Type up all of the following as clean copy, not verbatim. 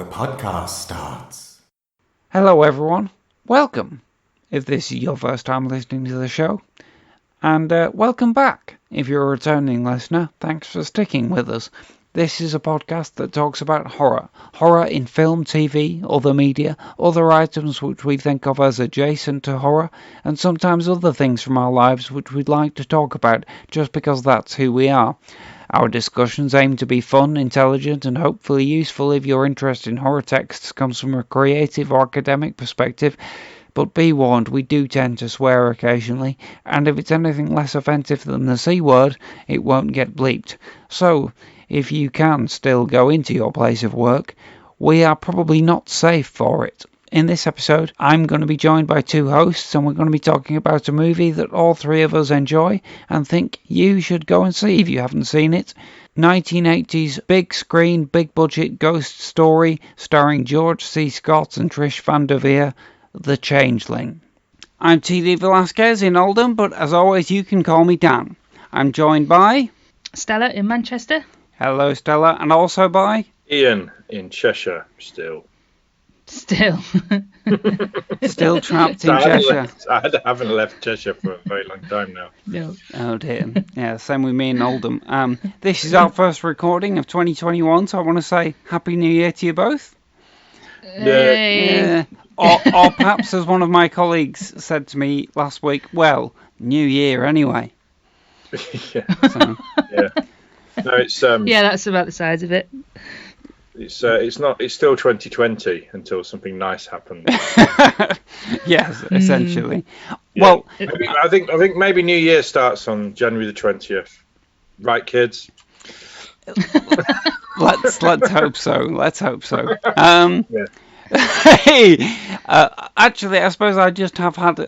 podcast starts. Hello everyone, welcome if this is your first time listening to the show, and welcome back if you're a returning listener. Thanks for sticking with us. This is a podcast that talks about horror in film, TV, other media, other items which we think of as adjacent to horror, and sometimes other things from our lives which we'd like to talk about just because that's who we are. Our discussions aim to be fun, intelligent, and hopefully useful if your interest in horror texts comes from a creative or academic perspective. But be warned, we do tend to swear occasionally, and if it's anything less offensive than the C word, it won't get bleeped. So, if you can still go into your place of work, we are probably not safe for it. In this episode, I'm going to be joined by two hosts, and we're going to be talking about a movie that all three of us enjoy and think you should go and see if you haven't seen it. 1980s big screen, big budget ghost story starring George C. Scott and Trish Van Devere, The Changeling. I'm TD Velasquez in Oldham, but as always you can call me Dan. I'm joined by Stella in Manchester. Hello Stella, and also by Ian in Cheshire still. Still trapped in Cheshire. I haven't left Cheshire for a very long time now. No. Oh dear. Yeah, same with me in Oldham. This is our first recording of 2021, so I want to say Happy New Year to you both. Hey. Or perhaps, as one of my colleagues said to me last week, well, New Year anyway. Yeah. So. Yeah. No, it's Yeah, that's about the size of it. It's not. It's still 2020 until something nice happens. Yes, essentially. Yeah. Well, I think maybe New Year starts on January the 20th. Right, kids? let's hope so. Let's hope so. Yeah. Hey, actually, I suppose I just have had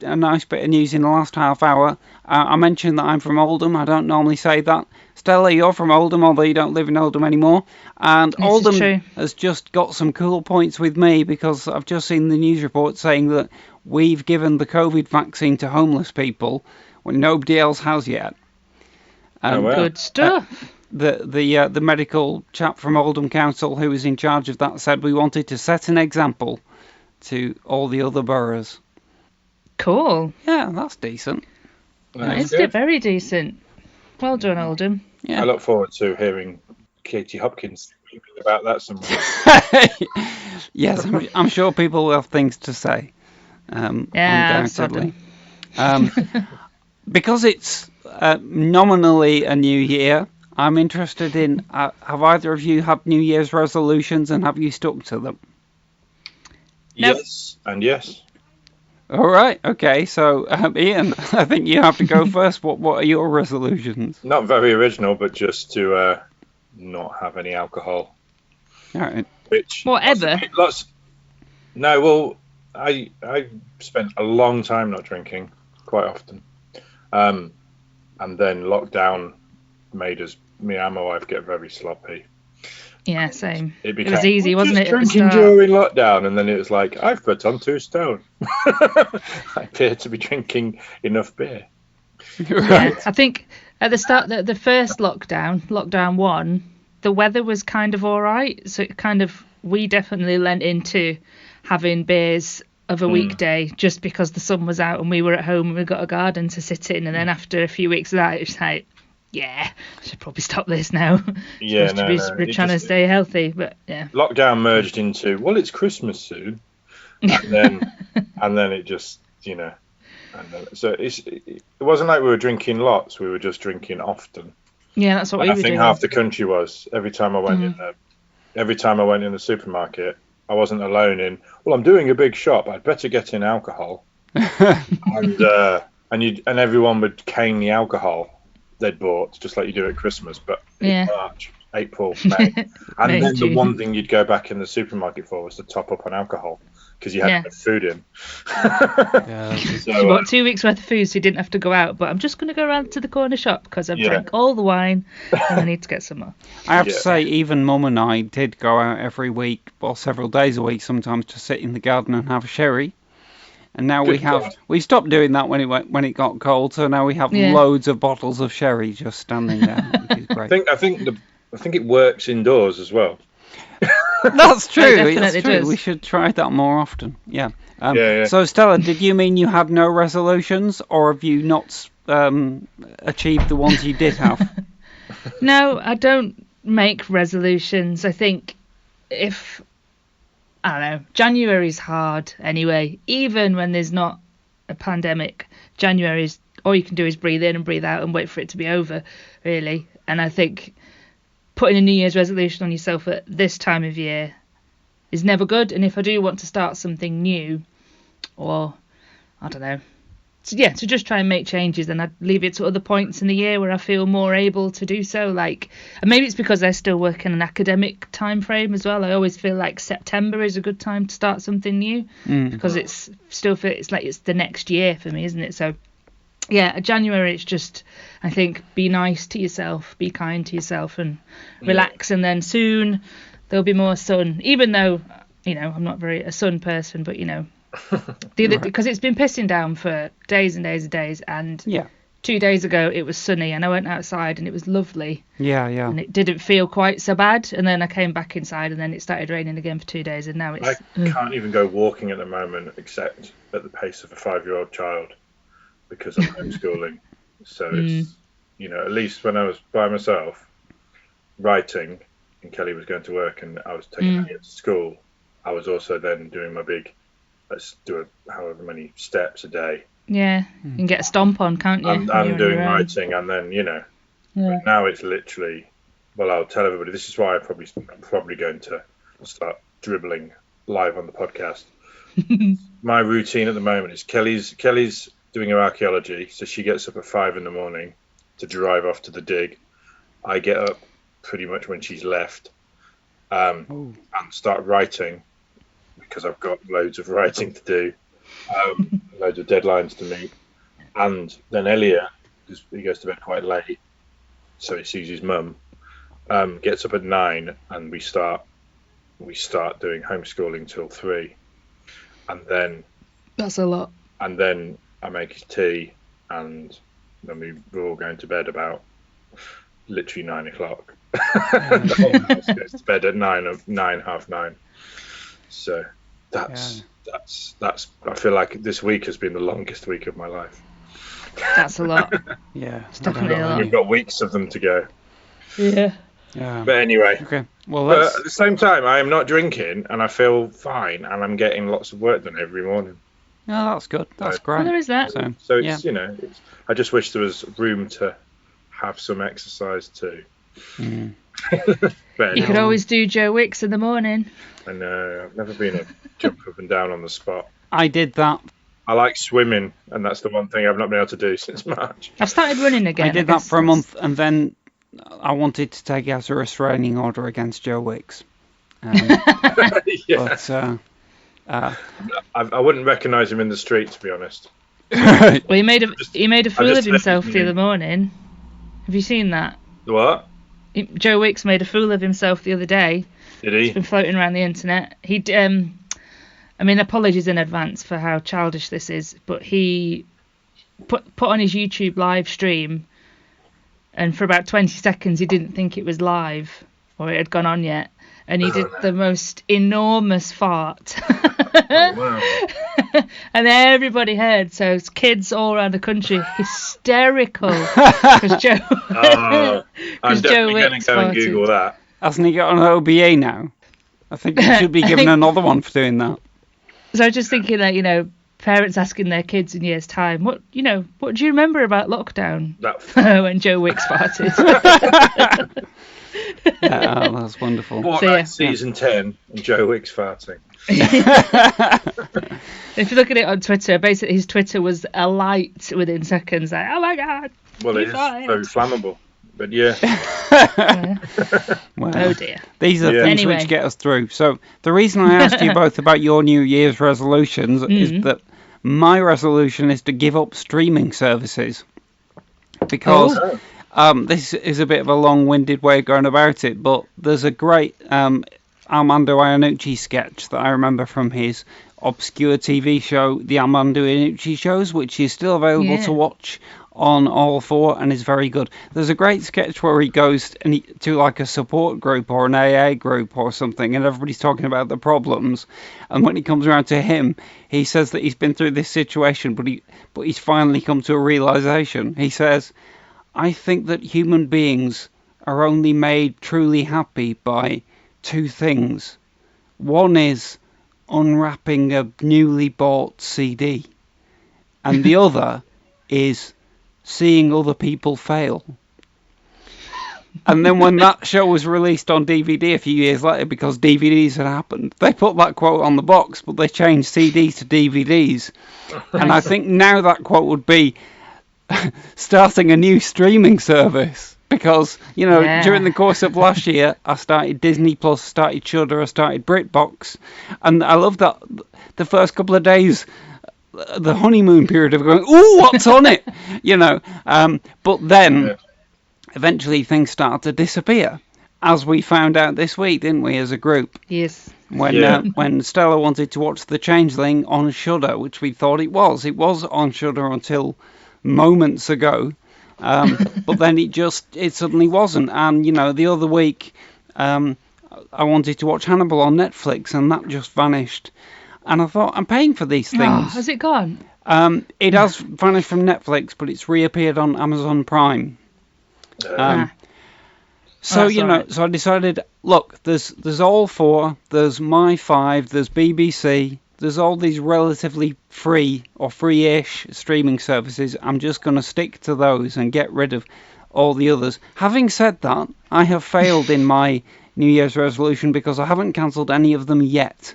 a nice bit of news in the last half hour. I mentioned that I'm from Oldham. I don't normally say that. Stella, you're from Oldham, although you don't live in Oldham anymore. And This is Oldham true. has just got some cool points with me because I've just seen the news report saying that we've given the COVID vaccine to homeless people when nobody else has yet. Oh, wow. Good stuff. The medical chap from Oldham Council who was in charge of that said we wanted to set an example to all the other boroughs. Cool. Yeah, that's decent. That's Isn't it good. very decent? Well done, Oldham. Yeah. I look forward to hearing Katie Hopkins speaking about that somewhere. Yes, I'm sure people will have things to say. Yeah, undoubtedly. Because it's nominally a new year, I'm interested in, have either of you had New Year's resolutions and have you stuck to them? Nope. Yes and yes. All right, okay, so Ian, I think you have to go first. What are your resolutions? Not very original, but just to not have any alcohol. All right. Which Whatever. No, well, I spent a long time not drinking, quite often, and then lockdown made me and my wife get very sloppy. Yeah, same. It was easy, wasn't it, at the Drinking start? during lockdown, and then it was like I've put on 2 stone. I appear to be drinking enough beer. Yeah, I think at the start, the first lockdown 1, the weather was kind of all right. So we definitely lent into having beers of a weekday just because the sun was out and we were at home and we got a garden to sit in. And then after a few weeks of that, it was like, yeah, I should probably stop this now. Yeah, We're trying to stay healthy, but yeah. Lockdown merged into, well, it's Christmas soon, and then it just, and then, so it wasn't like we were drinking lots, we were just drinking often. Yeah, that's what we were I think doing. half the country was. Every time I went in the supermarket, I wasn't alone in, well, I'm doing a big shop, I'd better get in alcohol. and everyone would cane the alcohol they'd bought, just like you do at Christmas, but in March, April, May. And May, then June. the one thing you'd go back in the supermarket for was to top up on alcohol, because you had enough food in. Yeah. So you bought 2 weeks worth of food, so you didn't have to go out. But I'm just going to go around to the corner shop because I've drank all the wine and I need to get some more. I have to say, even Mum and I did go out every week, or several days a week sometimes, to sit in the garden and have a sherry. And now we stopped doing that when it got cold, so now we have loads of bottles of sherry just standing there, which is great. I think it works indoors as well. That's true. It That's definitely true. does. We should try that more often. Yeah. Yeah. So, Stella, did you mean you had no resolutions, or have you not achieved the ones you did have? No, I don't make resolutions. I think I don't know, January's hard anyway. Even when there's not a pandemic, January's all you can do is breathe in and breathe out and wait for it to be over, really. And I think putting a New Year's resolution on yourself at this time of year is never good. And if I do want to start something new, or I don't know, to just try and make changes, then I'd leave it to other points in the year where I feel more able to do so. Like, and maybe it's because I still work in an academic time frame as well. I always feel like September is a good time to start something new because it's like it's the next year for me, isn't it? So yeah, January, it's just, I think, be nice to yourself, be kind to yourself, and relax, and then soon there'll be more sun. Even though, I'm not very a sun person, but because it's been pissing down for days and days and days, and 2 days ago it was sunny, and I went outside and it was lovely. Yeah. And it didn't feel quite so bad, and then I came back inside, and then it started raining again for 2 days, and now it's. I can't even go walking at the moment, except at the pace of a 5-year-old child, because I'm homeschooling. So it's, at least when I was by myself writing, and Kelly was going to work, and I was taking her to school, I was also then doing my big. Let's do however many steps a day. Yeah, you can get a stomp on, can't you? I'm doing writing, and then But now it's literally. Well, I'll tell everybody. This is why I'm probably going to start dribbling live on the podcast. My routine at the moment is Kelly's doing her archaeology, so she gets up at 5 a.m. to drive off to the dig. I get up pretty much when she's left, and start writing. Because I've got loads of writing to do, loads of deadlines to meet, and then Elliot, because he goes to bed quite late, so he sees his mum, gets up at 9, and we start doing homeschooling till 3, and then that's a lot. And then I make his tea, and then we're all going to bed about literally 9 o'clock. The whole house goes to bed at 9:30. So that's I feel like this week has been the longest week of my life. That's a lot. Yeah, it's definitely a lot. We've got weeks of them to go. Yeah. But anyway. Okay. Well, but at the same time, I am not drinking, and I feel fine, and I'm getting lots of work done every morning. Oh, that's good. That's great. Well, there is that. So it's I just wish there was room to have some exercise too. But you could always do Joe Wicks in the morning. I know. I've never been a jump up and down on the spot. I did that. I like swimming, and that's the one thing I've not been able to do since March. I've started running again. I did that for a month, and then I wanted to take it as a restraining order against Joe Wicks. But I wouldn't recognise him in the street, to be honest. Well, he made a fool of himself the other morning. Have you seen that? What? Joe Wicks made a fool of himself the other day. Did he? It's been floating around the internet. Apologies in advance for how childish this is, but he put on his YouTube live stream, and for about 20 seconds he didn't think it was live or it had gone on yet, and he did the most enormous fart. Oh, wow. And everybody heard, so it's kids all around the country hysterical because Joe. I'm definitely going to go and Google that. Hasn't he got an OBA now? I think he should be given another one for doing that. So I was just thinking that, parents asking their kids in years' time, what do you remember about lockdown? When Joe Wicks farted. That's wonderful. Season 10 and Joe Wicks farting. If you look at it on Twitter, basically his Twitter was alight within seconds. Like, oh my God. Well, it is very flammable. But yeah. Well, oh dear. These are things which get us through. So the reason I asked you both about your New Year's resolutions is that my resolution is to give up streaming services. Because this is a bit of a long-winded way of going about it, but there's a great Armando Iannucci sketch that I remember from his obscure TV show, The Armando Iannucci Shows, which is still available to watch on All 4 and is very good. There's a great sketch where he goes to like a support group or an AA group or something, and everybody's talking about the problems, and when it comes around to him, he says that he's been through this situation, but he's finally come to a realization. He says, I think that human beings are only made truly happy by two things. One is unwrapping a newly bought CD, and the other is seeing other people fail. And then when that show was released on DVD a few years later, because DVDs had happened, they put that quote on the box, but they changed CDs to DVDs. And I think now that quote would be starting a new streaming service. Because, during the course of last year, I started Disney Plus, started Shudder, I started BritBox. And I love that the first couple of days, the honeymoon period of going, ooh, what's on it? But then eventually things start to disappear, as we found out this week, didn't we, as a group? Yes. When Stella wanted to watch The Changeling on Shudder, which we thought it was. It was on Shudder until moments ago. But then it suddenly wasn't. And, the other week, I wanted to watch Hannibal on Netflix, and that just vanished. And I thought, I'm paying for these things. Oh, has it gone? It has vanished from Netflix, but it's reappeared on Amazon Prime. So so I decided, look, there's All 4, there's My 5, there's BBC, there's all these relatively free or free-ish streaming services. I'm just going to stick to those and get rid of all the others. Having said that, I have failed in my New Year's resolution because I haven't cancelled any of them yet.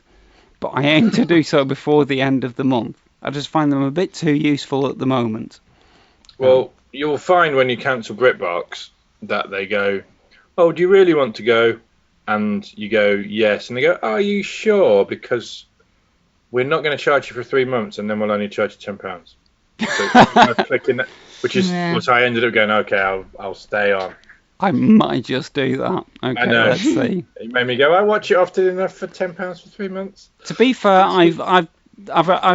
But I aim to do so before the end of the month. I just find them a bit too useful at the moment. Well, you'll find when you cancel BritBox that they go, oh, do you really want to go? And you go, yes. And they go, are you sure? Because we're not going to charge you for 3 months, and then we'll only charge you £10. So clicking that, which I ended up going, okay, I'll stay on. I might just do that. Okay, let's see. It made me go, I watch it often enough for £10 for 3 months. To be fair, I've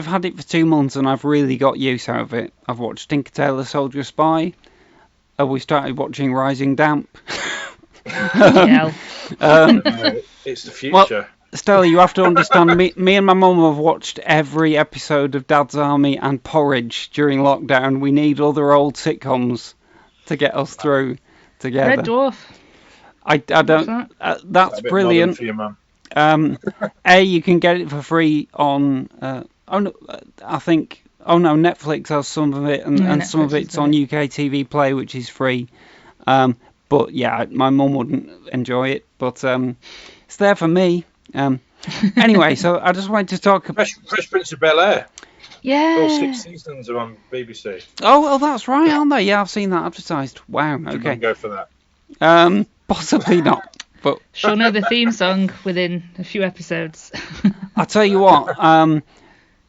had it for 2 months, and I've really got use out of it. I've watched Tinker Tailor Soldier Spy. We started watching Rising Damp. It's the future. Well, Stella, you have to understand, me and my mum have watched every episode of Dad's Army and Porridge during lockdown. We need other old sitcoms to get us through together. Red Dwarf. I don't... that's brilliant. For your mum. You can get it for free on... Netflix has some of it, and some of it's on UK TV Play, which is free. But yeah, my mum wouldn't enjoy it, but it's there for me. Anyway, so I just wanted to talk about... Fresh Prince of Bel-Air. Yeah. All 6 seasons are on BBC. Oh, well, that's right, aren't they? Yeah, I've seen that advertised. Wow, okay. Go for that. Possibly not. But she'll know the theme song within a few episodes. I tell you what,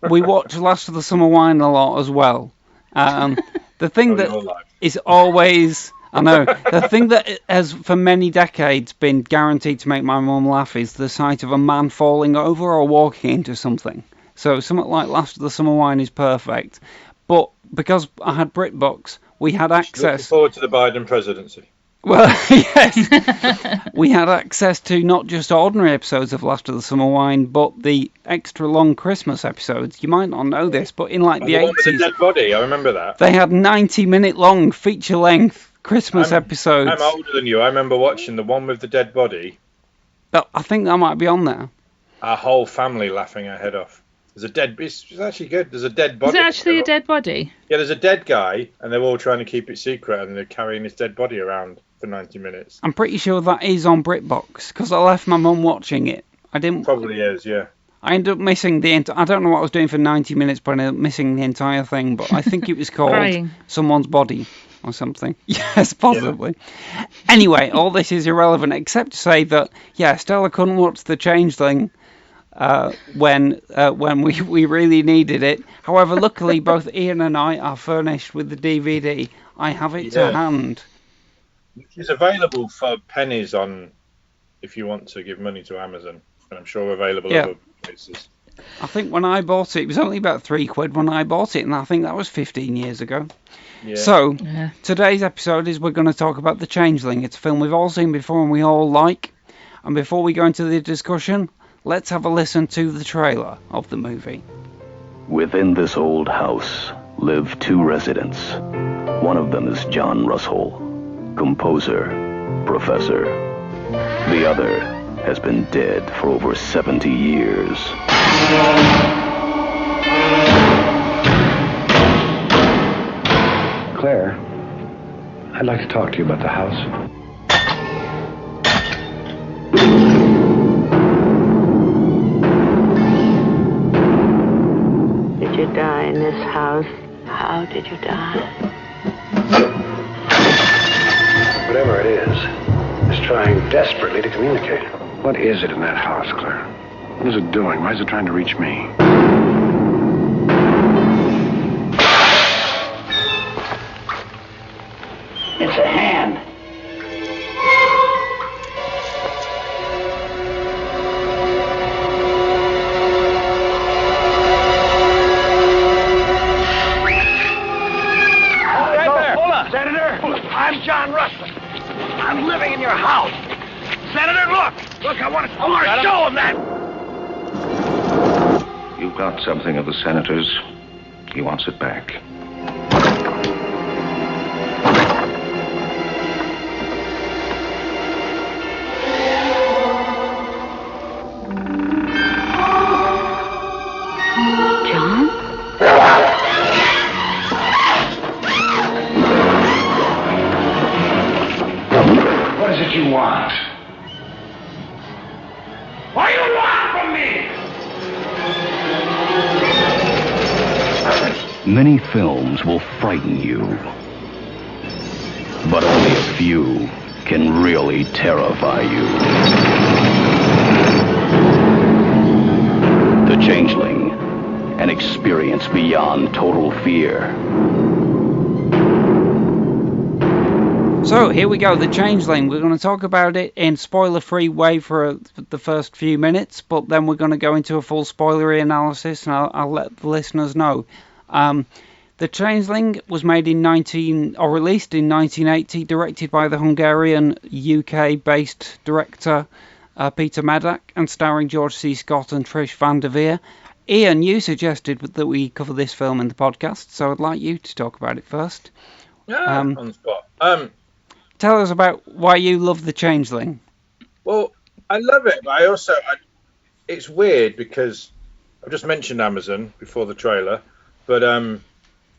we watch Last of the Summer Wine a lot as well. The thing that is always... I know. The thing that has, for many decades, been guaranteed to make my mum laugh is the sight of a man falling over or walking into something. So something like Last of the Summer Wine is perfect. But because I had BritBox, we had access... Looking forward to the Biden presidency. Well, yes. We had access to not just ordinary episodes of Last of the Summer Wine, but the extra long Christmas episodes. You might not know this, but in the 80s... One with the dead body, I remember that. They had 90-minute long, feature-length Christmas episodes. I'm older than you. I remember watching the one with the dead body. I think that might be on there. Our whole family laughing our head off. It's actually good. There's a dead body. Is it actually a dead body? Yeah, there's a dead guy, and they're all trying to keep it secret, and they're carrying his dead body around for 90 minutes. I'm pretty sure that is on BritBox, because I left my mum watching it. I didn't. Probably is, yeah. I ended up missing the I don't know what I was doing for 90 minutes, but I ended up missing the entire thing. But I think it was called Someone's Body or something. Yes, possibly. Yeah. Anyway, all this is irrelevant except to say that, yeah, Stella couldn't watch The Changeling when we really needed it. However, luckily, both Ian and I are furnished with the DVD. I have it to hand. It's available for pennies on if you want to give money to Amazon. I'm sure available other places. I think when I bought it was only about £3 when I bought it, and I think that was 15 years ago. Yeah. So, today's episode is we're going to talk about The Changeling. It's a film we've all seen before and we all like. And before we go into the discussion, let's have a listen to the trailer of the movie. Within this old house live two residents. One of them is John Russell, composer, professor. The other has been dead for over 70 years. Claire, I'd like to talk to you about the house. Did you die in this house? How did you die? Whatever it is trying desperately to communicate. What is it in that house, Claire? What is it doing? Why is it trying to reach me? It's a hand. Senator, I'm John Russell. I'm living in your house. Senator, look, I want to show him that. You've got something of the senator's. He wants it back. John? What is it you want? What do you want from me? Many films will frighten you, but only a few can really terrify you. The Changeling, an experience beyond total fear. So, here we go, The Changeling. We're going to talk about it in spoiler-free way for the first few minutes, but then we're going to go into a full spoilery analysis, and I'll let the listeners know. The Changeling was made released in 1980, directed by the Hungarian, UK-based director Peter Medak, and starring George C. Scott and Trish Van Devere. Ian, you suggested that we cover this film in the podcast, so I'd like you to talk about it first. On the spot. Tell us about why you love The Changeling. Well, I love it, but it's weird because I've just mentioned Amazon before the trailer, but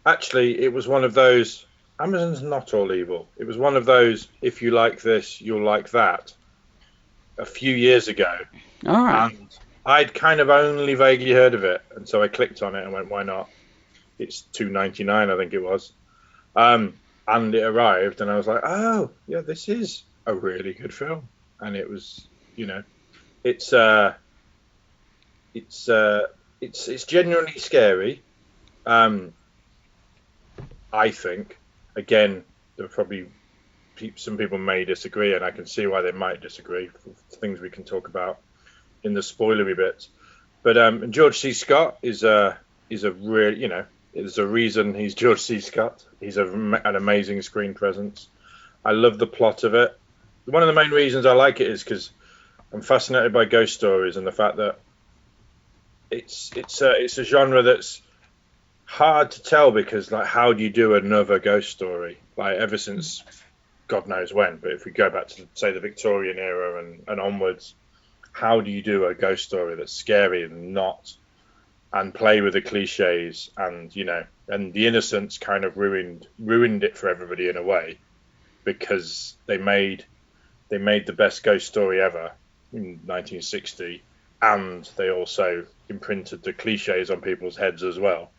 actually it was one of those, Amazon's not all evil. It was one of those, if you like this, you'll like that, a few years ago. All right. And I'd kind of only vaguely heard of it, and so I clicked on it and went, why not? It's $2.99, I think it was. And it arrived, and I was like, "Oh, yeah, this is a really good film." And it was, it's genuinely scary. I think. Again, there are probably some people may disagree, and I can see why they might disagree. For things we can talk about in the spoilery bits. But George C. Scott is a real, there's a reason he's George C. Scott. He's an amazing screen presence. I love the plot of it. One of the main reasons I like it is because I'm fascinated by ghost stories and the fact that it's a genre that's hard to tell because, like, how do you do another ghost story? Like, ever since God knows when, but if we go back to, say, the Victorian era and onwards, how do you do a ghost story that's scary and play with the cliches and the innocence kind of ruined it for everybody in a way because they made the best ghost story ever in 1960 and they also imprinted the cliches on people's heads as well.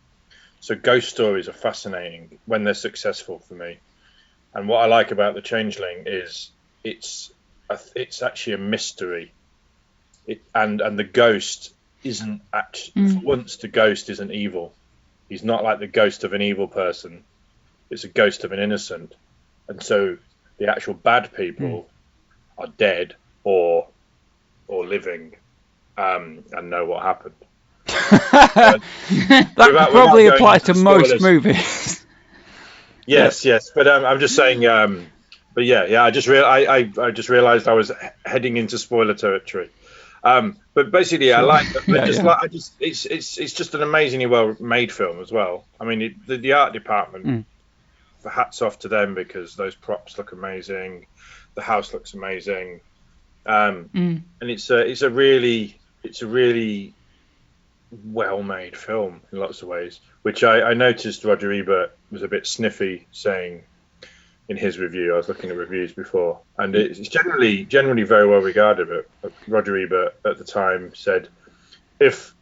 So ghost stories are fascinating when they're successful for me. And what I like about The Changeling is it's actually a mystery. And the ghost isn't actually, for once the ghost isn't evil. He's not like the ghost of an evil person. It's a ghost of an innocent. And so the actual bad people are dead or living and know what happened. That could probably apply to most movies. Yes, but I'm just saying. But yeah, I just realized I was heading into spoiler territory. But basically, I like. It's just an amazingly well made film as well. I mean, the art department. Hats off to them because those props look amazing. The house looks amazing. And it's a really well made film in lots of ways. Which I noticed Roger Ebert was a bit sniffy saying in his review. I was looking at reviews before, and it's generally very well regarded. But Roger Ebert at the time said, if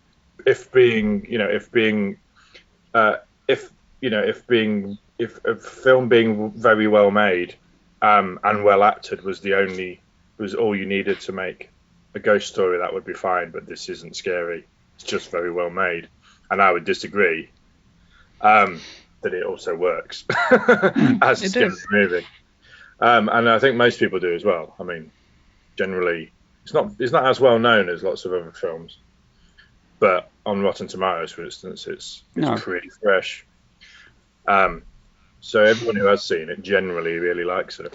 a film being very well made and well acted was all you needed to make a ghost story, that would be fine. But this isn't scary; it's just very well made. And I would disagree that it also works as a scary movie. And I think most people do as well. I mean, generally, it's not as well known as lots of other films, but on Rotten Tomatoes, for instance, it's pretty fresh. So everyone who has seen it generally really likes it.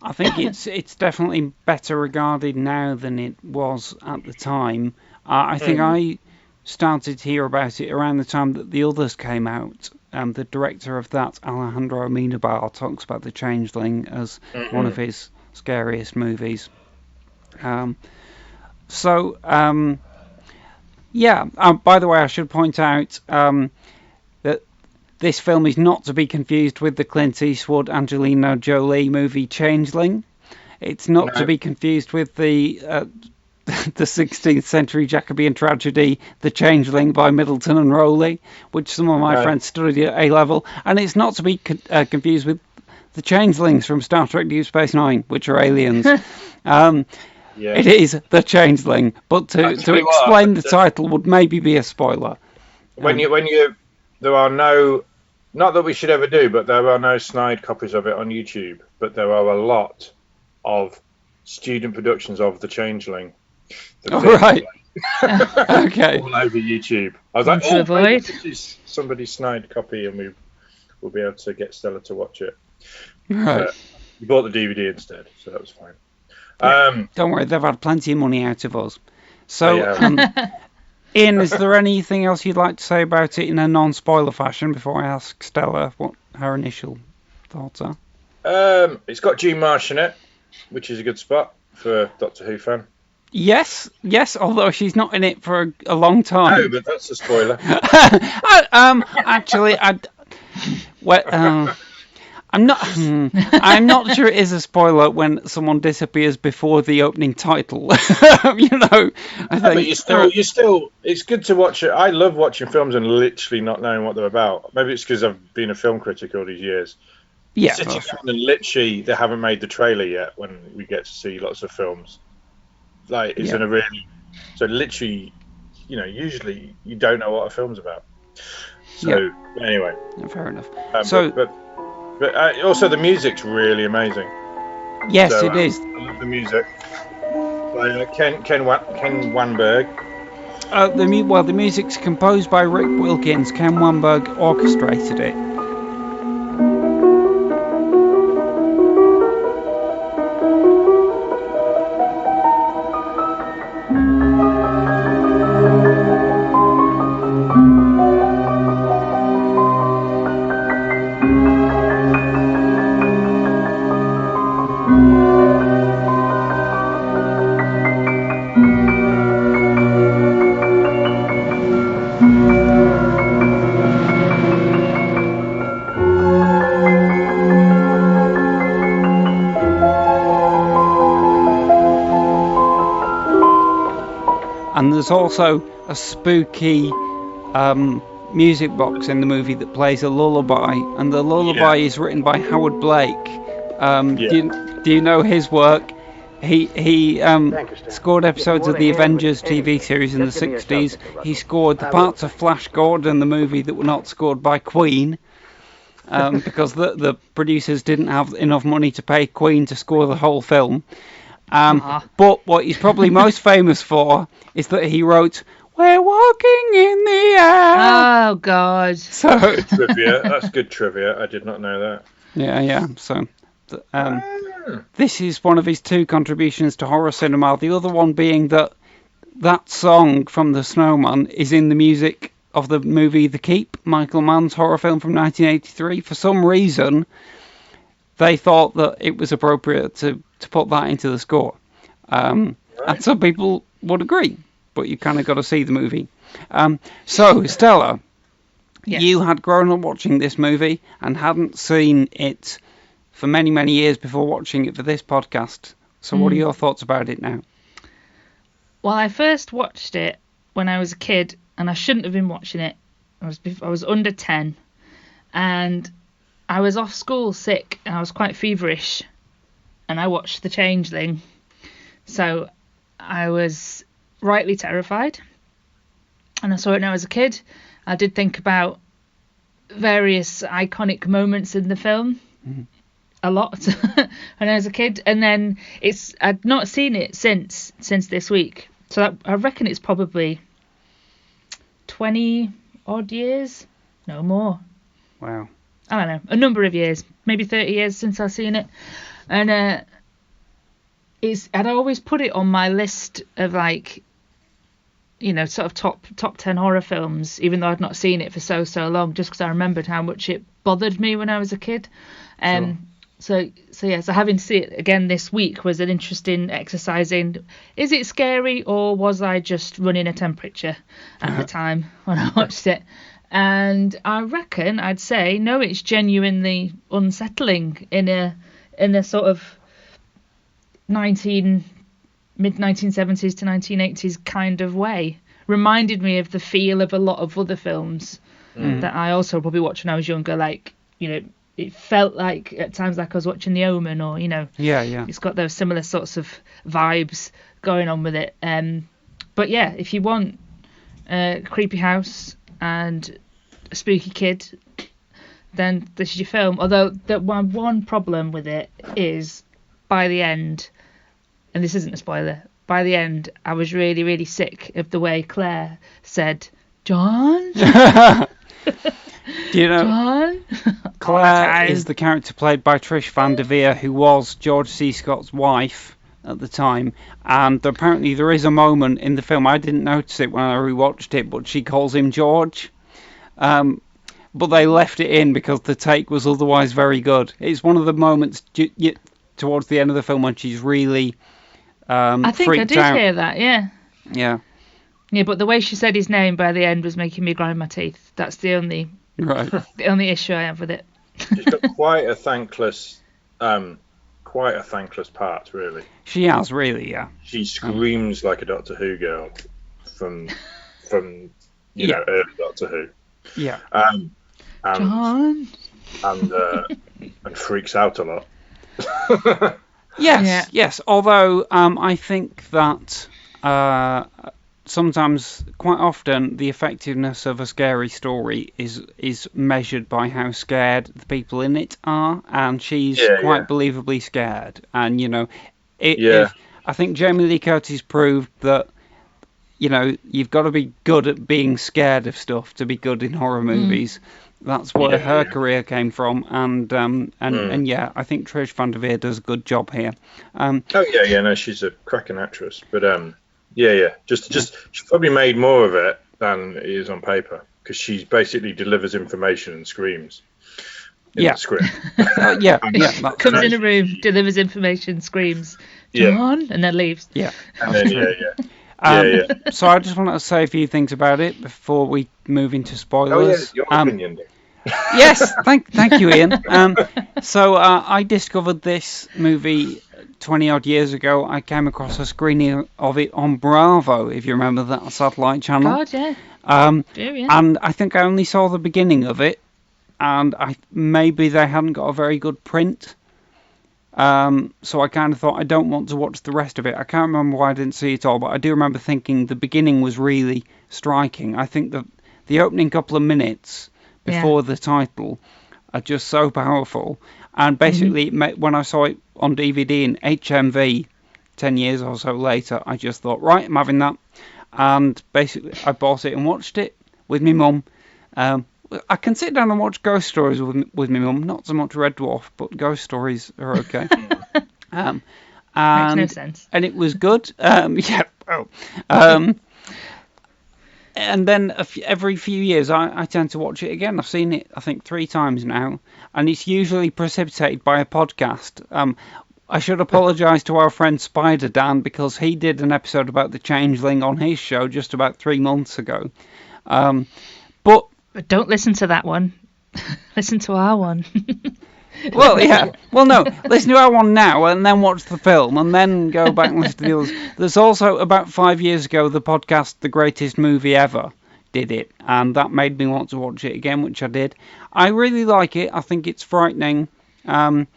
I think it's definitely better regarded now than it was at the time. I think I started to hear about it around the time that The Others came out. The director of that, Alejandro Amenabar, talks about The Changeling as one of his scariest movies. By the way, I should point out that this film is not to be confused with the Clint Eastwood, Angelina Jolie movie Changeling. It's not to be confused with the 16th century Jacobean tragedy, The Changeling by Middleton and Rowley, which some of my friends studied at A-level. And it's not to be confused with the Changelings from Star Trek Deep Space Nine, which are aliens. It is The Changeling, but to explain the title would maybe be a spoiler. There are no, not that we should ever do, but there are no snide copies of it on YouTube. But there are a lot of student productions of The Changeling. Right. Okay. All over YouTube. I was like, maybe this is somebody's snide copy, and we'll be able to get Stella to watch it. Right. We bought the DVD instead, so that was fine. Don't worry, they've had plenty of money out of us. So, Ian, is there anything else you'd like to say about it in a non-spoiler fashion before I ask Stella what her initial thoughts are? It's got Jean Marsh in it, which is a good spot for a Doctor Who fan. Yes, although she's not in it for a long time. No, but that's a spoiler. I'm not sure it is a spoiler when someone disappears before the opening title. I think. But you still. It's good to watch it. I love watching films and literally not knowing what they're about. Maybe it's because I've been a film critic all these years. Yeah. Sitting down and literally, they haven't made the trailer yet. When we get to see lots of films, in a really. So literally, usually you don't know what a film's about. So anyway. Fair enough. But also the music's really amazing. Yes, it is. I love the music. By Ken Wanberg. The music's composed by Rick Wilkins. Ken Wanberg orchestrated it. And there's also a spooky music box in the movie that plays a lullaby, and the lullaby is written by Howard Blake. Do you know his work? He scored episodes of the Avengers TV series in the 60s. He scored the parts of Flash Gordon, the movie, that were not scored by Queen, because the producers didn't have enough money to pay Queen to score the whole film. But what he's probably most famous for is that he wrote, We're walking in the air. Oh, God. So Trivia. That's good trivia. I did not know that. yeah. So this is one of his 2 contributions to horror cinema. The other one being that song from The Snowman is in the music of the movie The Keep, Michael Mann's horror film from 1983. For some reason, they thought that it was appropriate to put that into the score. And some people would agree, but you kind of got to see the movie. So, Stella, Yes. you had grown up watching this movie and hadn't seen it for many, many years before watching it for this podcast. So what are your thoughts about it now? Well, I first watched it when I was a kid, and I shouldn't have been watching it. I was under 10, and I was off school sick, and I was quite feverish, and I watched The Changeling. So I was rightly terrified, and I saw it when I was a kid. I did think about various iconic moments in the film a lot when I was a kid, and then I'd not seen it since this week. So I reckon it's probably 20 odd years, no more. Wow. I don't know, a number of years, maybe 30 years since I've seen it, and I'd always put it on my list of sort of top 10 horror films, even though I'd not seen it for so long, just because I remembered how much it bothered me when I was a kid. So having to see it again this week was an interesting exercise in, is it scary or was I just running a temperature at the time when I watched it? And I reckon I'd say no, it's genuinely unsettling in a sort of mid-1970s to 1980s kind of way. Reminded me of the feel of a lot of other films that I also probably watched when I was younger. It felt like at times like I was watching The Omen, or Yeah. It's got those similar sorts of vibes going on with it. But yeah, if you want a creepy house and a spooky kid, then this is your film. Although my one problem with it is, by the end, and this isn't a spoiler, by the end I was really, really sick of the way Claire said, John? Do you know, John? Claire is the character played by Trish Van Devere, who was George C. Scott's wife at the time. And apparently there is a moment in the film, I didn't notice it when I rewatched it, but she calls him George. But they left it in because the take was otherwise very good. It's one of the moments towards the end of the film when she's really I think I did hear that, yeah. Yeah. Yeah, but the way she said his name by the end was making me grind my teeth. That's the only issue I have with it. She's got quite a thankless part, really. She has, really, yeah. She screams like a Doctor Who girl from early Doctor Who. Yeah. John. And freaks out a lot. Yes. Although I think that sometimes, quite often, the effectiveness of a scary story is measured by how scared the people in it are, and she's quite believably scared. And I think Jamie Lee Curtis proved that you've got to be good at being scared of stuff to be good in horror movies. That's where her career came from, and I think Trish Van Devere does a good job here. She's a cracking actress, but just she probably made more of it than it is on paper, because she basically delivers information and screams in the script. Comes in a room, delivers information, screams, John, and then leaves. Yeah, and then So I just want to say a few things about it before we move into spoilers. Your opinion. Yes, thank you, Ian. So I discovered this movie 20 odd years ago. I came across a screening of it on Bravo, if you remember that satellite channel. God, yeah. And I think I only saw the beginning of it, and maybe they hadn't got a very good print. So I kind of thought, I don't want to watch the rest of it. I can't remember why I didn't see it all, but I do remember thinking the beginning was really striking. I think that the opening couple of minutes before the title are just so powerful. And basically, when I saw it on DVD in HMV 10 years or so later, I just thought, right, I'm having that. and basically I bought it and watched it with my mum. I can sit down and watch ghost stories with my mum, not so much Red Dwarf, but ghost stories are okay. Makes And no sense. and it was good. And then every few years, I tend to watch it again. I've seen it, I think, 3 times now, and it's usually precipitated by a podcast. I should apologise to our friend Spider Dan, because he did an episode about the Changeling on his show just about 3 months ago. But don't listen to that one. Listen to our one. well, yeah. Well, no. Listen to our one now, and then watch the film, and then go back and listen to the others. There's also, about 5 years ago, the podcast "The Greatest Movie Ever" did it, and that made me want to watch it again, which I did. I really like it. I think it's frightening. I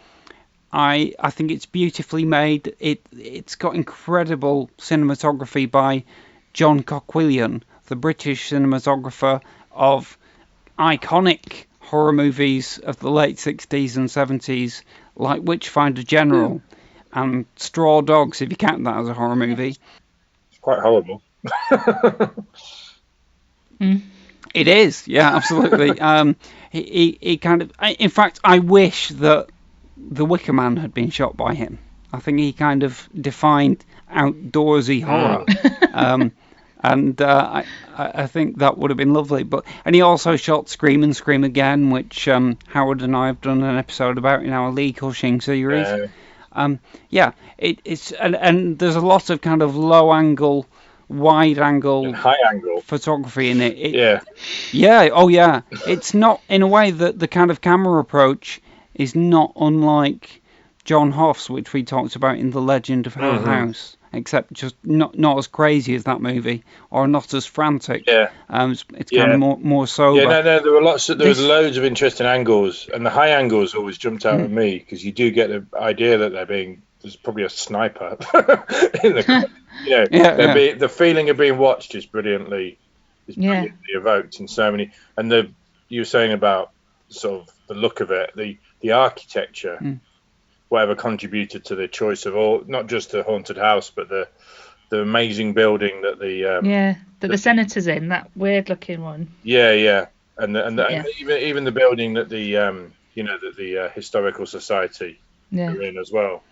think it's beautifully made. It's got incredible cinematography by John Coquillion, the British cinematographer of iconic horror movies of the late 60s and 70s, like Witchfinder General and Straw Dogs, if you count that as a horror movie. It's quite horrible. It is, yeah, absolutely. He kind of... In fact, I wish that The Wicker Man had been shot by him. I think he kind of defined outdoorsy horror. And I think that would have been lovely. And he also shot Scream and Scream Again, which Howard and I have done an episode about in our Lee Cushing series. It's and there's a lot of kind of low angle, wide angle, and high angle photography in it. Yeah. It's not, in a way, that the kind of camera approach is not unlike John Hoff's, which we talked about in The Legend of Hill House. Except just not as crazy as that movie, or not as frantic. Yeah. It's kind of more sober. Yeah, no. There was loads of interesting angles, and the high angles always jumped out at me, because you do get the idea that there's probably a sniper in the. The feeling of being watched is brilliantly evoked in so many. And you were saying about sort of the look of it, the architecture. Whatever contributed to the choice of all, not just the haunted house, but the amazing building that the senator's in, that weird looking one. And even the building that the historical society are in as well.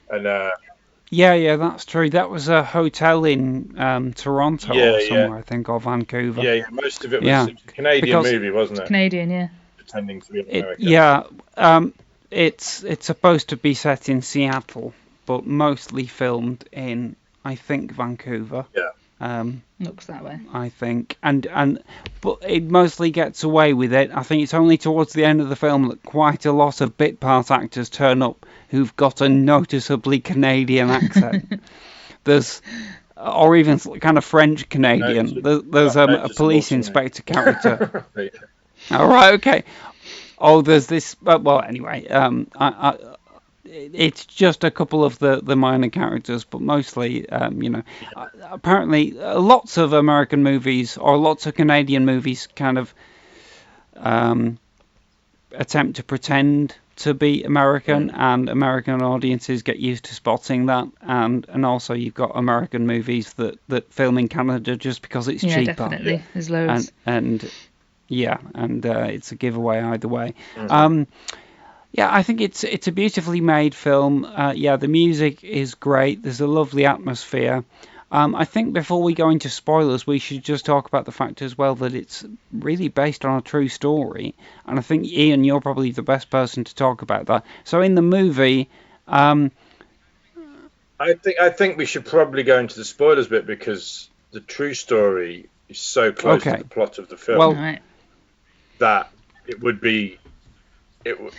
And that's true. That was a hotel in Toronto or somewhere, I think, or Vancouver. Yeah, most of it was a Canadian movie, wasn't it? Canadian, yeah. Pretending to be American. It's supposed to be set in Seattle, but mostly filmed in, I think, Vancouver. Yeah. Looks that way. I think, but it mostly gets away with it. I think it's only towards the end of the film that quite a lot of bit part actors turn up who've got a noticeably Canadian accent. Or even kind of French Canadian. There's a police inspector character. All right, okay. Oh, there's this. Well, anyway, it's just a couple of the minor characters, but mostly, apparently, lots of American movies or lots of Canadian movies kind of attempt to pretend to be American, and American audiences get used to spotting that, and also you've got American movies that film in Canada just because it's cheaper. Yeah, definitely. There's loads. And it's a giveaway either way. I think it's a beautifully made film. The music is great. There's a lovely atmosphere. I think before we go into spoilers, we should just talk about the fact as well that it's really based on a true story. And I think, Ian, you're probably the best person to talk about that. So in the movie... I think we should probably go into the spoilers bit, because the true story is so close to the plot of the film. That it would be.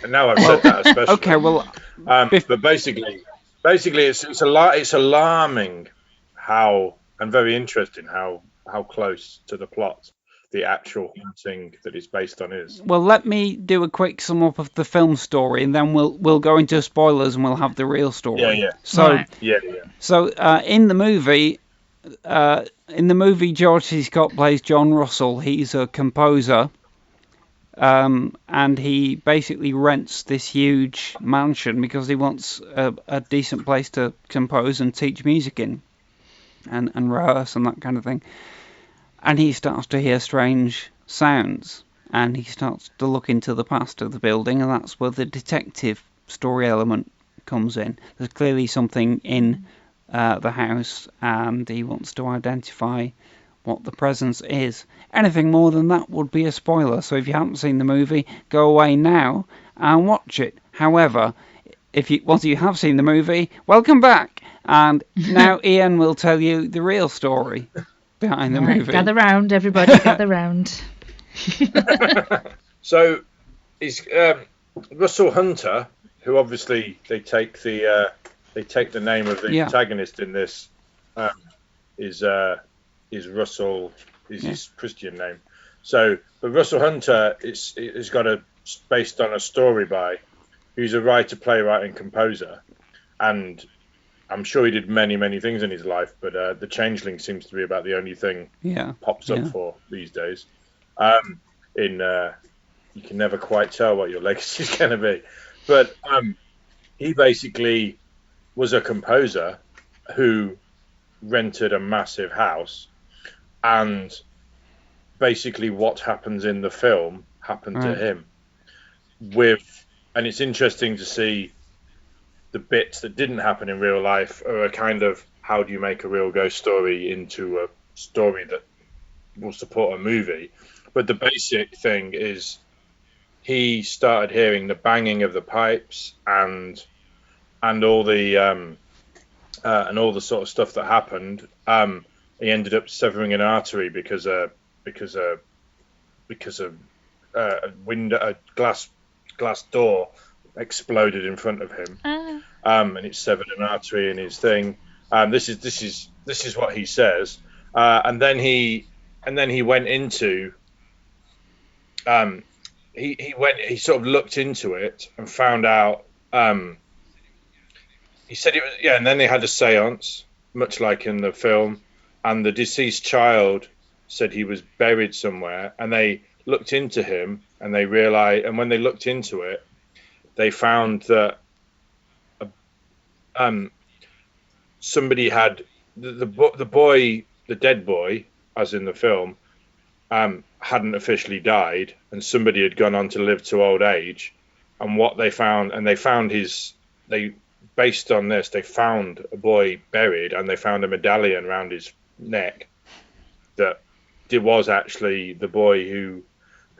Now I've said that especially. Okay, well, but basically, it's alarming how, and very interesting how close to the plot the actual haunting that it's based on is. Well, let me do a quick sum up of the film story, and then we'll go into spoilers and we'll have the real story. So in the movie, George C. Scott plays John Russell. He's a composer. And he basically rents this huge mansion because he wants a decent place to compose and teach music in. and rehearse and that kind of thing. And he starts to hear strange sounds, and he starts to look into the past of the building, and that's where the detective story element comes in. There's clearly something in the house, and he wants to identify what the presence is. Anything more than that would be a spoiler, so if you haven't seen the movie, go away now and watch it. However, once you have seen the movie, welcome back, and now Ian will tell you the real story behind the movie. Gather round, everybody, gather round. So, is Russell Hunter, who obviously they take the name of the protagonist in this, is Russell, is his Christian name. So, but Russell Hunter is based on a story by, who's a writer, playwright, and composer, and I'm sure he did many, many things in his life, but The Changeling seems to be about the only thing pops up for these days. You can never quite tell what your legacy is going to be, but he basically was a composer who rented a massive house, and basically what happens in the film happened to him. And it's interesting to see the bits that didn't happen in real life are a kind of, how do you make a real ghost story into a story that will support a movie? But the basic thing is, he started hearing the banging of the pipes and all the sort of stuff that happened. He ended up severing an artery because a glass door exploded in front of him, and it severed an artery in his thing. This is what he says, and then he went into he sort of looked into it and found out. He said it was and then they had a séance, much like in the film, and the deceased child said he was buried somewhere, and they looked into him, and they realized, and when they looked into it, they found that somebody had the dead boy, as in the film, hadn't officially died, and somebody had gone on to live to old age. And what they found, based on this, they found a boy buried, and they found a medallion around his neck that it was actually the boy who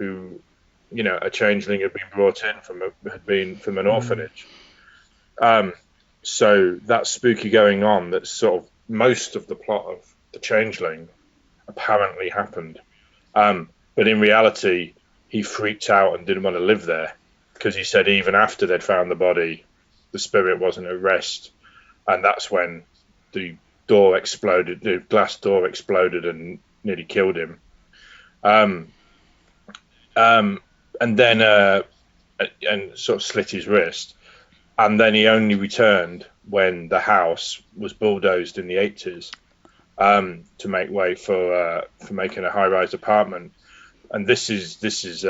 a changeling had been brought in from an orphanage. So that's spooky going on. That's sort of most of the plot of The Changeling apparently happened. But in reality, he freaked out and didn't want to live there, because he said even after they'd found the body, the spirit wasn't at rest. And that's when the glass door exploded and nearly killed him. And then and sort of slit his wrist. And then he only returned when the house was bulldozed in the 80s to make way for making a high-rise apartment. And this is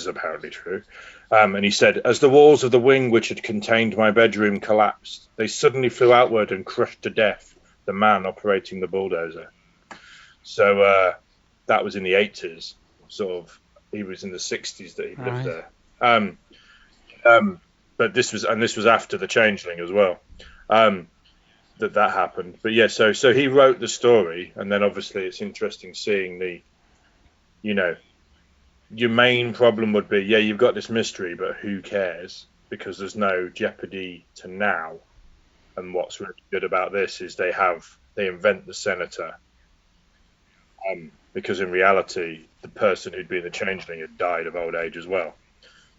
apparently true. And he said, as the walls of the wing which had contained my bedroom collapsed, they suddenly flew outward and crushed to death the man operating the bulldozer. So that was in the 80s. Sort of, he was in the 60s that he lived there. But this was after The Changeling as well. That happened. But yeah, so he wrote the story, and then obviously it's interesting seeing your main problem would be, you've got this mystery, but who cares? Because there's no jeopardy to now. And what's really good about this is they invent the senator. Because in reality, the person who'd been the changeling had died of old age as well.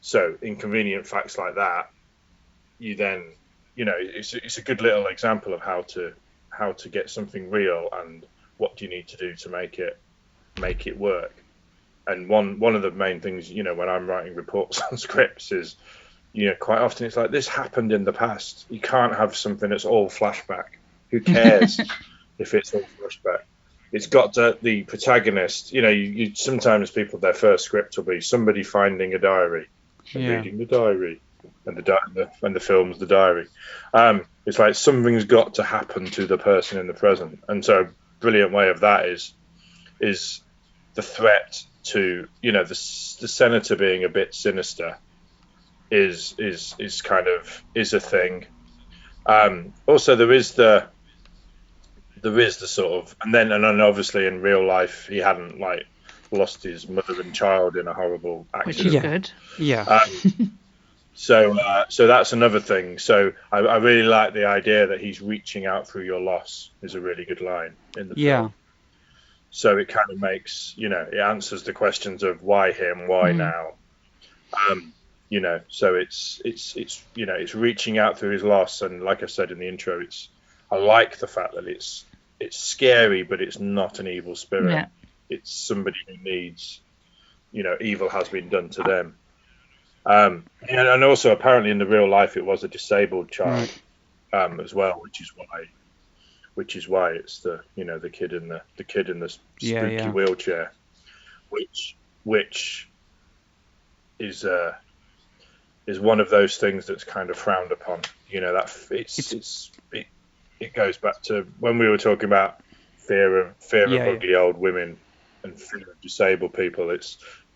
So inconvenient facts like that, you then, it's a good little example of how to get something real and what do you need to do to make it work. And one of the main things, when I'm writing reports on scripts is, quite often it's like, this happened in the past. You can't have something that's all flashback. Who cares if it's all flashback? It's got the protagonist, sometimes people, their first script will be somebody finding a diary and reading the diary. and the film's the diary. It's like something's got to happen to the person in the present, and so a brilliant way of that is the threat to, you know, the senator being a bit sinister is a thing. Also, there is the sort of, and then obviously in real life he hadn't like lost his mother and child in a horrible accident, which is good. Yeah. So that's another thing. So I really like the idea that he's reaching out through your loss is a really good line in the film. So it kind of makes, you know, it answers the questions of why him, why now. You know, so it's you know, it's reaching out through his loss, and like I said in the intro, I like the fact that it's scary, but it's not an evil spirit. Yeah. It's somebody who needs, you know, evil has been done to them. And also apparently in the real life it was a disabled child as well, which is why it's the, you know, the kid in the spooky wheelchair, which is one of those things that's kind of frowned upon. You know, that it goes back to when we were talking about fear of ugly old women and fear of disabled people.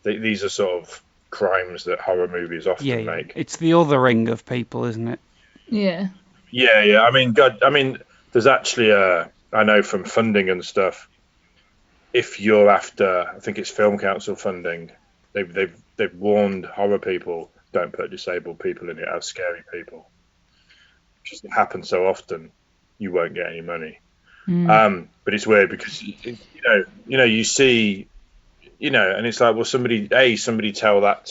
These are sort of crimes that horror movies often make. It's the othering of people, isn't it? Yeah. Yeah. I mean, there's actually I know from funding and stuff, if you're after, I think it's Film Council funding, they've warned horror people, don't put disabled people in it as scary people, because it happens so often, you won't get any money. But it's weird because you know you see, you know, and it's like, well, somebody tell that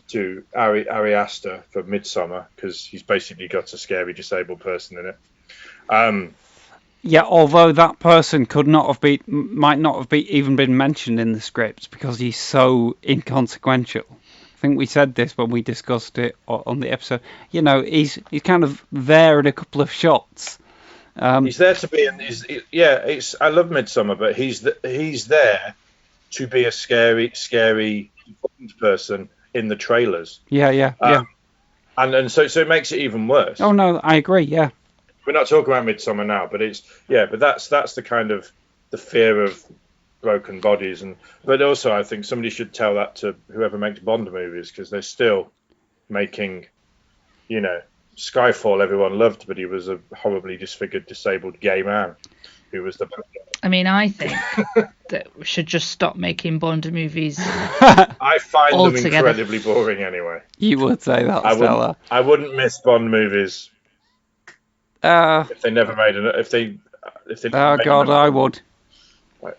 to Ari Aster for Midsommar, because he's basically got a scary disabled person in it. Yeah, although that person might not have even been mentioned in the script because he's so inconsequential. I think we said this when we discussed it on the episode. You know, he's kind of there in a couple of shots. He's there to be, I love Midsommar, but he's there to be a scary person in the trailers. Yeah. And so it makes it even worse. Oh no, I agree. Yeah. We're not talking about Midsommar now, but but that's the kind of the fear of broken bodies, but also I think somebody should tell that to whoever makes Bond movies, because they're still making, you know, Skyfall everyone loved, but he was a horribly disfigured, disabled gay man who was the bad guy. I mean, I think that we should just stop making Bond movies. I find them incredibly boring anyway. You would say that, Stella. I wouldn't miss Bond movies if they never made if they oh God, I would.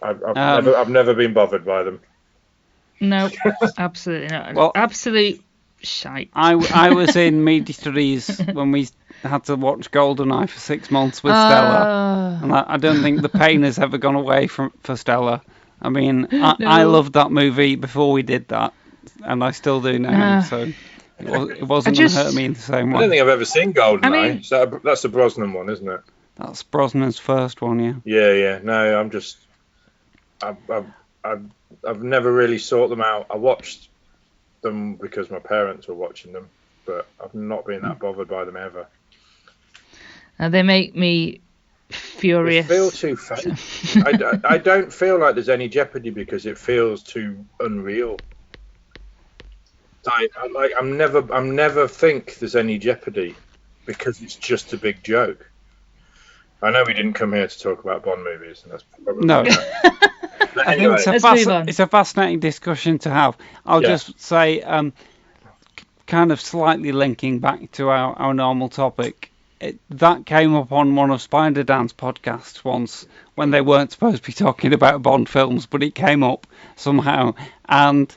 I've never been bothered by them. No, absolutely not. Well, absolute shite. I was in media studies when we had to watch GoldenEye for 6 months with Stella, and I don't think the pain has ever gone away for Stella. I mean, I loved that movie before we did that, and I still do now. So it wasn't going to hurt me in the same way. I don't think I've ever seen GoldenEye. I mean, that's the Brosnan one, isn't it? That's Brosnan's first one, yeah. Yeah. No, I'm just, I've never really sought them out. I watched them because my parents were watching them, but I've not been that bothered by them ever. They make me furious. They feel too fake. I don't feel like there's any jeopardy because it feels too unreal. I'm never think there's any jeopardy because it's just a big joke. I know we didn't come here to talk about Bond movies, and that's probably no. But anyway, it's a fascinating discussion to have. I'll just say, kind of slightly linking back to our normal topic, that came up on one of Spider Dan's podcasts once when they weren't supposed to be talking about Bond films, but it came up somehow, and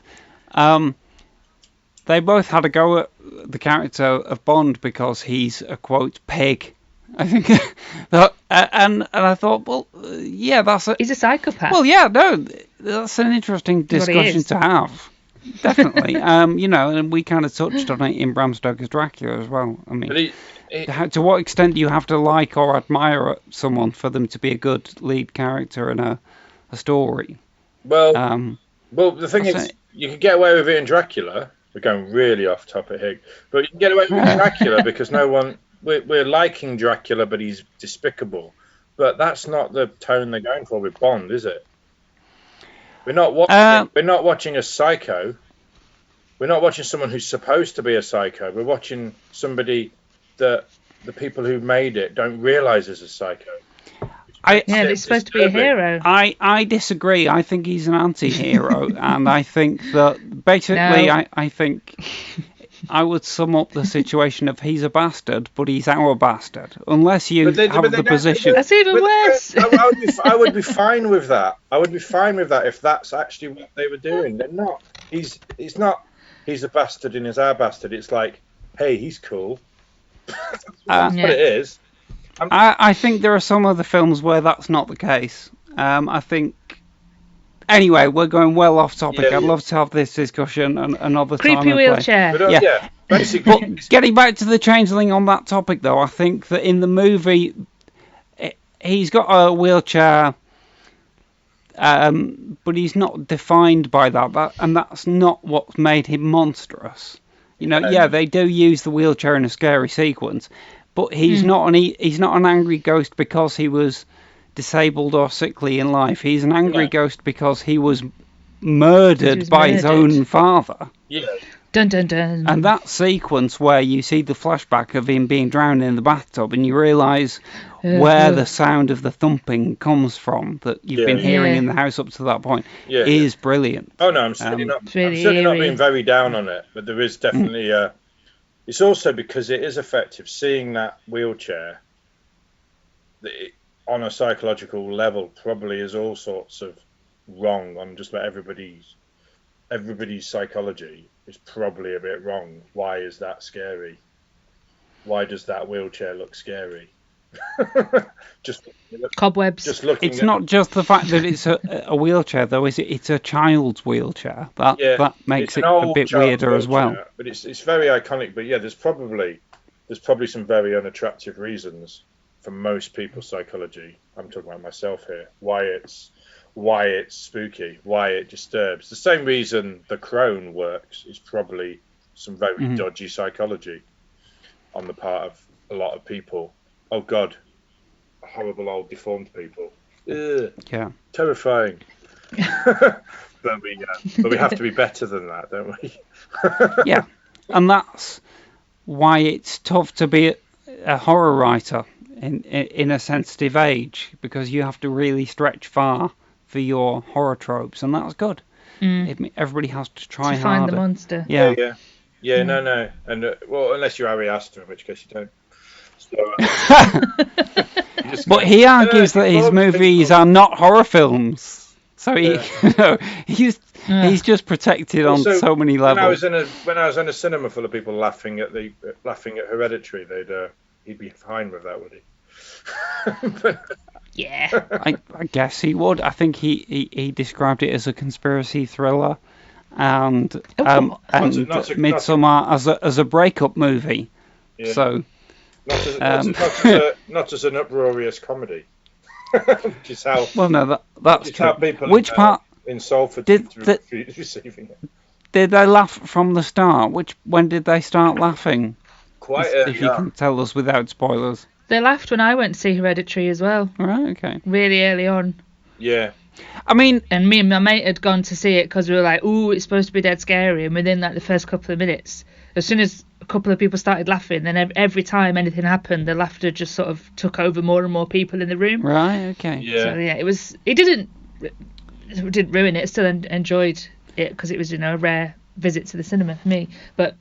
they both had a go at the character of Bond because he's a quote pig. I think, and I thought, well, yeah, he's a psychopath. Well, yeah, no, that's an interesting discussion to have. Definitely, you know, and we kind of touched on it in Bram Stoker's Dracula as well. I mean, to what extent do you have to like or admire someone for them to be a good lead character in a story? Well, the thing is, you could get away with it in Dracula. we're going really off topic here, but you can get away with Dracula because we're liking Dracula, but he's despicable. But that's not the tone they're going for with Bond, is it? We're not watching a psycho. We're not watching someone who's supposed to be a psycho. We're watching somebody that the people who made it don't realise is a psycho. He's supposed to be a hero. I disagree. I think he's an anti-hero, and I think that basically, I think I would sum up the situation of he's a bastard, but he's our bastard. Unless you have the position. That's even worse. I would be fine with that. I would be fine with that if that's actually what they were doing. They're not. He's not. He's a bastard and he's our bastard. It's like, hey, he's cool. That's what it is. I think there are some other films where that's not the case. I think. Anyway, we're going well off topic. I'd love to have this discussion another time. Creepy wheelchair. But, basically. But getting back to the Changeling on that topic, though, I think that in the movie, he's got a wheelchair, but he's not defined by that, and that's not what made him monstrous. You know, they do use the wheelchair in a scary sequence, but he's not an angry ghost because he was disabled or sickly in life. He's an angry ghost because he was murdered by his own father. Yeah. Dun dun dun. And that sequence where you see the flashback of him being drowned in the bathtub and you realise where the sound of the thumping comes from that you've been hearing in the house up to that point is brilliant. Oh no, I'm certainly not being very down on it, but there is definitely it's also because it is effective seeing that wheelchair on a psychological level probably is all sorts of wrong on just about everybody's psychology is probably a bit wrong. Why is that scary? Why does that wheelchair look scary? Cobwebs. Just looking. It's not just the fact that it's a wheelchair, though, is it? It's a child's wheelchair. That makes it a bit weirder as well. But it's very iconic. But yeah, there's probably some very unattractive reasons for most people's psychology. I'm talking about myself here. Why it's spooky, why it disturbs. The same reason the crone works is probably some very dodgy psychology on the part of a lot of people. Oh God, horrible old deformed people. Ugh, yeah, terrifying. but we have to be better than that, don't we? Yeah, and that's why it's tough to be a horror writer in a sensitive age, because you have to really stretch far for your horror tropes, and that's good. Everybody has to try to find harder. The monster. Yeah. No, and well, unless you're Ari Aster, in which case you don't. So, but he argues that his movies are not horror films, so he's just protected on so many levels. When I was in a cinema full of people laughing at Hereditary, he'd be fine with that, would he? Yeah, I guess he would. I think he described it as a conspiracy thriller, and Midsommar as a breakup movie. Yeah. So not as an uproarious comedy, which is how. Well, no, that's true. Which part in Salford receiving it? Did they laugh from the start? When did they start laughing? Quite early. If you can tell us without spoilers. They laughed when I went to see Hereditary as well. Right, okay. Really early on. Yeah. I mean... And me and my mate had gone to see it because we were like, ooh, it's supposed to be dead scary. And within the first couple of minutes, as soon as a couple of people started laughing, then every time anything happened, the laughter just sort of took over more and more people in the room. Right, okay. Yeah. So yeah, it didn't ruin it. I still enjoyed it because it was, a rare visit to the cinema for me. But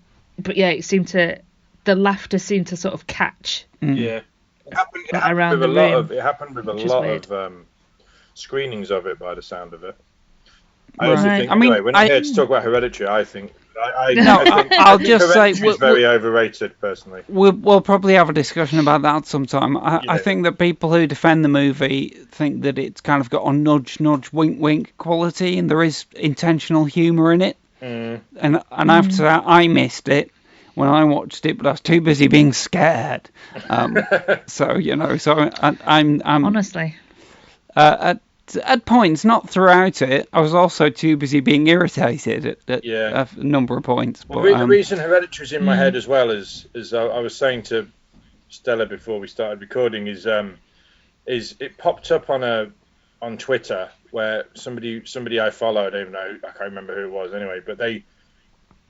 yeah, the laughter seemed to sort of catch. Yeah. It happened with a lot of screenings of it, by the sound of it. I also think, when I hear to talk about Hereditary, I think I'll just say it's very overrated, personally. We'll probably have a discussion about that sometime. I think that people who defend the movie think that it's kind of got a nudge, wink, wink quality, and there is intentional humour in it. And I have to say, I missed it when I watched it, but I was too busy being scared. So I'm honestly. at points, not throughout it. I was also too busy being irritated at a number of points. Well, But the reason Hereditary's in my head as well is I was saying to Stella before we started recording is it popped up on Twitter where somebody I follow, I don't even know, I can't remember who it was anyway, but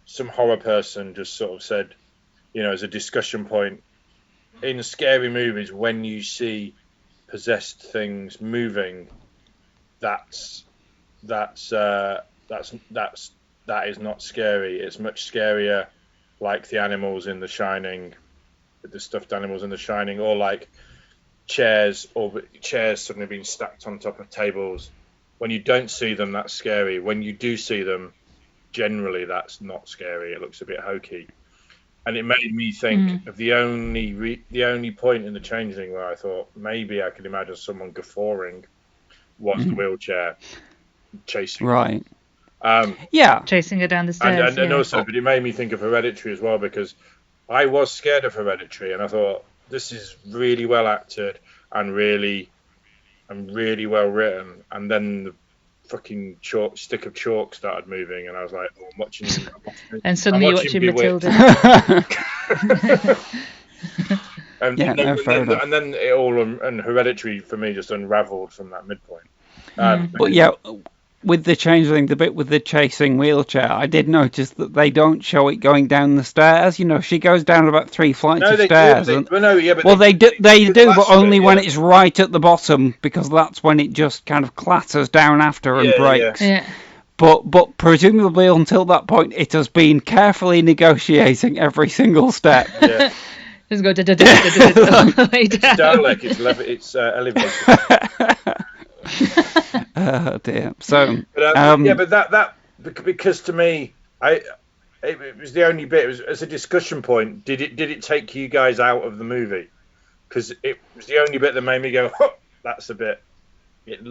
some horror person just sort of said, as a discussion point, in scary movies, when you see possessed things moving, that is not scary. It's much scarier, like the animals in The Shining, the stuffed animals in The Shining, or like chairs suddenly being stacked on top of tables. When you don't see them, that's scary. When you do see them, generally that's not scary. It looks a bit hokey. And it made me think of the only point in The Changeling where I thought maybe I could imagine someone guffawing was the wheelchair chasing. Right. Chasing her down the stairs. And also, but it made me think of Hereditary as well, because I was scared of Hereditary, and I thought this is really well acted and really well written. And then the fucking stick of chalk started moving, and I was like, "Oh, I'm watching." And suddenly you're watching Matilda. And then it all and Hereditary for me just unravelled from that midpoint. But yeah, with the Changeling, the bit with the chasing wheelchair, I did notice that they don't show it going down the stairs. She goes down about 3 flights of stairs. They do, but only when it's right at the bottom, because that's when it just kind of clatters down after and breaks. Yeah. But presumably until that point, it has been carefully negotiating every single step. Yeah. Just go all the way down. It's elevated. Oh dear. So, but that because to me, it was the only bit. It was as a discussion point. Did it take you guys out of the movie? Because it was the only bit that made me go, oh, "That's a bit." It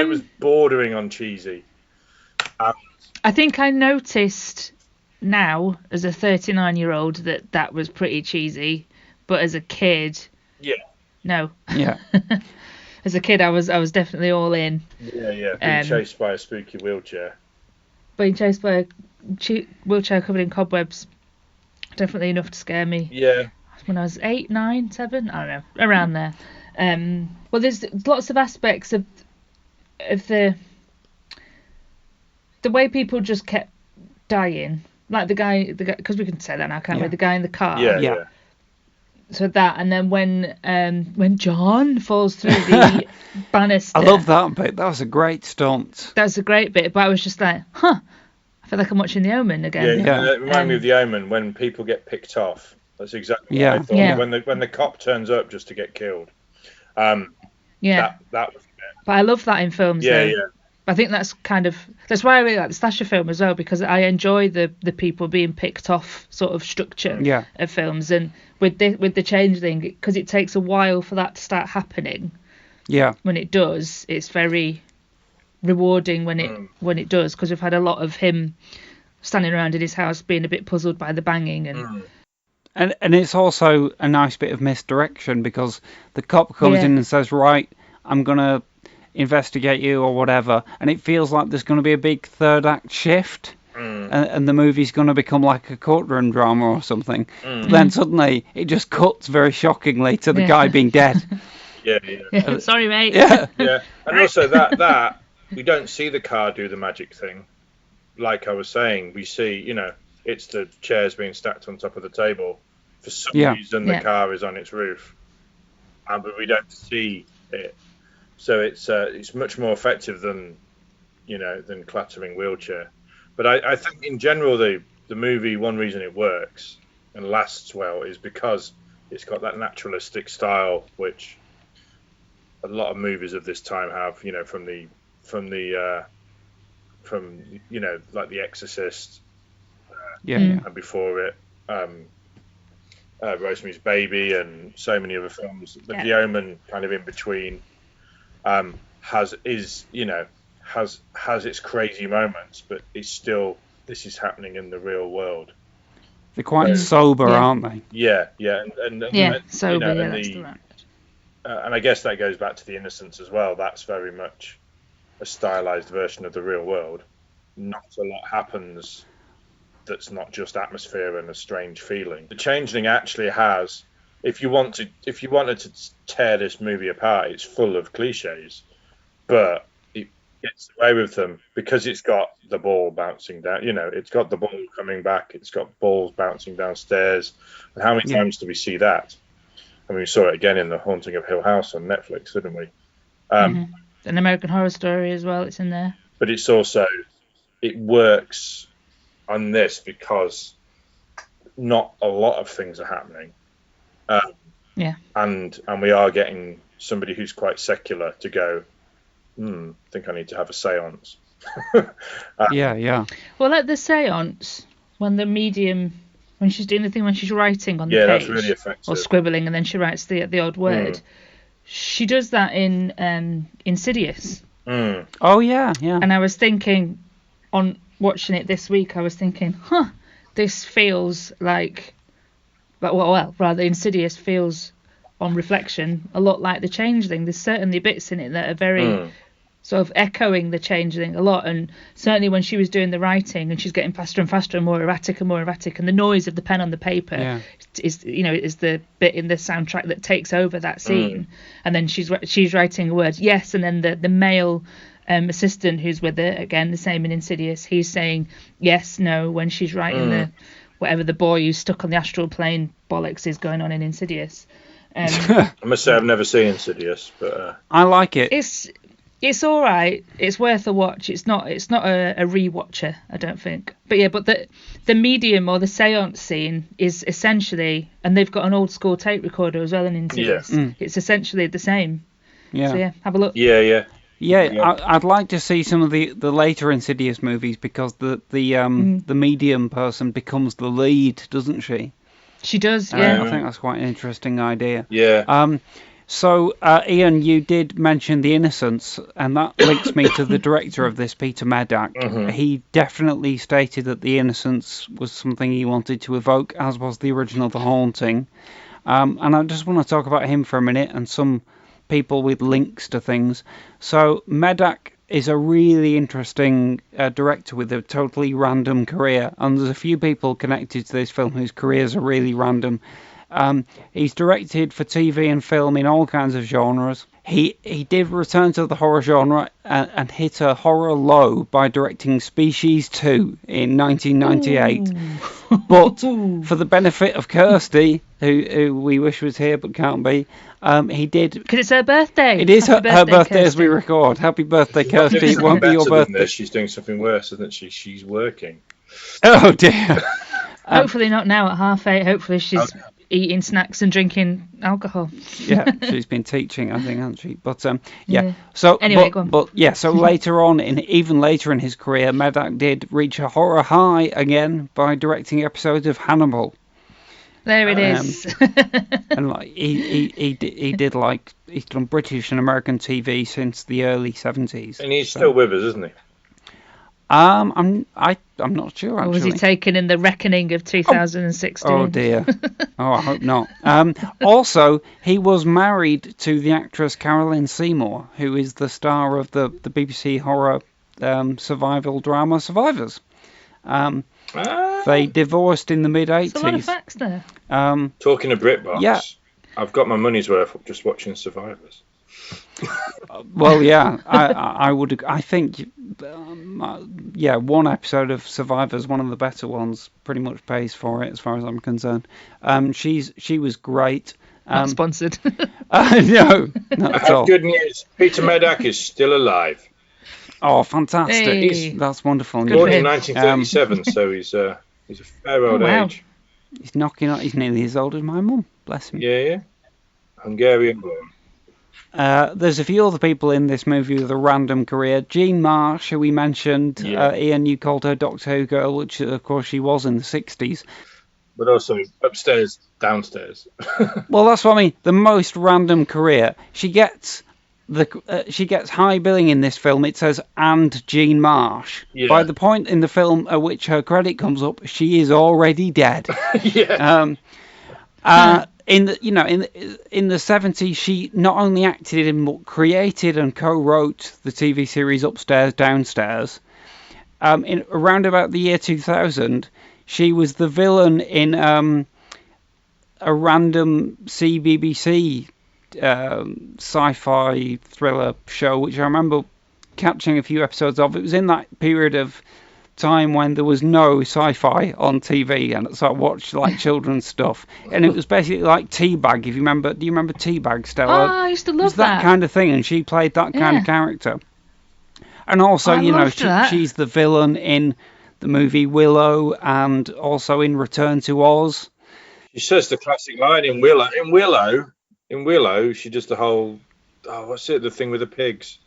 was bordering on cheesy. I think I noticed now as a 39-year-old that was pretty cheesy, but as a kid, no. Yeah. As a kid, I was definitely all in. Yeah. Being chased by a spooky wheelchair. Being chased by a wheelchair covered in cobwebs, definitely enough to scare me. Yeah. When I was 8, 9, 7, I don't know, around there. Well, there's lots of aspects of the way people just kept dying. Like the guy, because we can say that now, can't we? The guy in the car. Yeah. So that, and then when John falls through the banister. I love that bit. That was a great stunt. That's a great bit, but I was just like, I feel like I'm watching The Omen again. Yeah. It reminded me of The Omen when people get picked off. That's exactly what I thought. Yeah. When the cop turns up just to get killed. That was. But I love that in films. Yeah. I think that's why I really like the slasher film as well, because I enjoy the people being picked off sort of structure of films, and with the Changeling, because it takes a while for that to start happening. Yeah. When it does, it's very rewarding when it does, because we've had a lot of him standing around in his house being a bit puzzled by the banging and it's also a nice bit of misdirection, because the cop comes in and says, "Right, I'm gonna investigate you," or whatever, and it feels like there's going to be a big third act shift, and the movie's going to become like a courtroom drama or something. But then suddenly it just cuts very shockingly to the guy being dead. Yeah. Sorry, mate. Yeah. And also that we don't see the car do the magic thing. Like I was saying, we see, it's the chairs being stacked on top of the table. For some reason, the car is on its roof, but we don't see it. So it's much more effective than clattering wheelchair. But I think in general the movie, one reason it works and lasts well is because it's got that naturalistic style which a lot of movies of this time have. From like The Exorcist, and before it, Rosemary's Baby, and so many other films. But The Omen, kind of in between. Has its crazy moments, but it's still, this is happening in the real world. They're quite sober, aren't they? Yeah, and sober. That's the right. and I guess that goes back to The Innocents as well. That's very much a stylized version of the real world. Not a lot happens that's not just atmosphere and a strange feeling. The Changeling actually has, if you wanted to tear this movie apart, it's full of cliches, but it gets away with them because it's got the ball bouncing down. It's got the ball coming back. It's got balls bouncing downstairs. And how many times do we see that? I mean, we saw it again in The Haunting of Hill House on Netflix, didn't we? An American Horror Story as well. It's in there. But it's also, it works on this because not a lot of things are happening. And we are getting somebody who's quite secular to go, I think I need to have a seance. Well, at the seance, when the medium, when she's doing the thing, when she's writing on the page, that's really effective. or scribbling, and then she writes the odd word. She does that in Insidious. Oh yeah. And I was thinking, on watching it this week, I was thinking, this feels like rather Insidious feels, on reflection, a lot like The Changeling. There's certainly bits in it that are very sort of echoing The Changeling a lot, and certainly when she was doing the writing and she's getting faster and faster and more erratic, and the noise of the pen on the paper is the bit in the soundtrack that takes over that scene. And then she's writing a word, yes, and then the male assistant who's with her, again the same in Insidious, he's saying yes, no, when she's writing the whatever the boy who's stuck on the astral plane bollocks is going on in Insidious. I must say I've never seen Insidious, but I like it. It's all right. It's worth a watch. It's not a rewatcher, I don't think. But the medium or the seance scene is essentially, and they've got an old school tape recorder as well in Insidious. It's essentially the same. So have a look. I'd like to see some of the later Insidious movies, because the medium person becomes the lead, doesn't she? She does, yeah. I think that's quite an interesting idea. Yeah. So, Ian, you did mention The Innocents, and that links me to the director of this, Peter Medak. He definitely stated that The Innocents was something he wanted to evoke, as was the original The Haunting. And I just want to talk about him for a minute and some people with links to things. So, Medak is a really interesting director with a totally random career, and there's a few people connected to this film whose careers are really random. He's directed for TV and film in all kinds of genres. He did return to the horror genre and hit a horror low by directing Species 2 in 1998. But for the benefit of Kirsty, who we wish was here but can't be, he did... Because it's her birthday. It is her birthday as we record. Happy birthday, Kirsty. It won't be your birthday. She's doing something worse, isn't she? She's working. Oh, dear. Hopefully not now at 8:30. Hopefully she's... eating snacks and drinking alcohol. Yeah, she's been teaching, I think, hasn't she? But So anyway, go on. So later on, even later in his career, Medak did reach a horror high again by directing episodes of Hannibal. There it is. And like he did like, he's done British and American TV since the early 70s. And he's still with us, isn't he? I'm not sure, actually. Or was he taken in the reckoning of 2016? Oh dear. I hope not. Also, he was married to the actress Carolyn Seymour, who is the star of the BBC horror survival drama Survivors. They divorced in the mid-80s. There's a lot of facts there. Talking of BritBox, yeah. I've got my money's worth just watching Survivors. Well, yeah, I would. I think, one episode of Survivors, one of the better ones, pretty much pays for it, as far as I'm concerned. She was great. Not sponsored. No, not at all. Good news. Peter Medak is still alive. Oh, fantastic! Hey. That's wonderful. Born in 1937, so he's a fair old age. He's knocking out. He's nearly as old as my mum. Bless him. Yeah. Hungarian born. There's a few other people in this movie with a random career. Jean Marsh, who we mentioned. Ian, you called her Doctor Who girl, which of course she was in the 60s. But also upstairs, downstairs. Well, that's what I mean. The most random career. She gets high billing in this film. It says, and Jean Marsh. Yeah. By the point in the film at which her credit comes up, she is already dead. Yeah. in the 70s, she not only acted in but created and co-wrote the TV series Upstairs, Downstairs. In around about the year 2000, she was the villain in a random CBBC sci-fi thriller show, which I remember catching a few episodes of. It was in that period of time when there was no sci-fi on TV, and so I watched like children's stuff, and it was basically like Teabag. If you remember, do you remember Teabag, Stella? Oh, I used to love it was that kind of thing, and she played that kind of character. And also, she's the villain in the movie Willow, and also in Return to Oz. She says the classic line in Willow. In Willow, she does the whole, what's it? The thing with the pigs.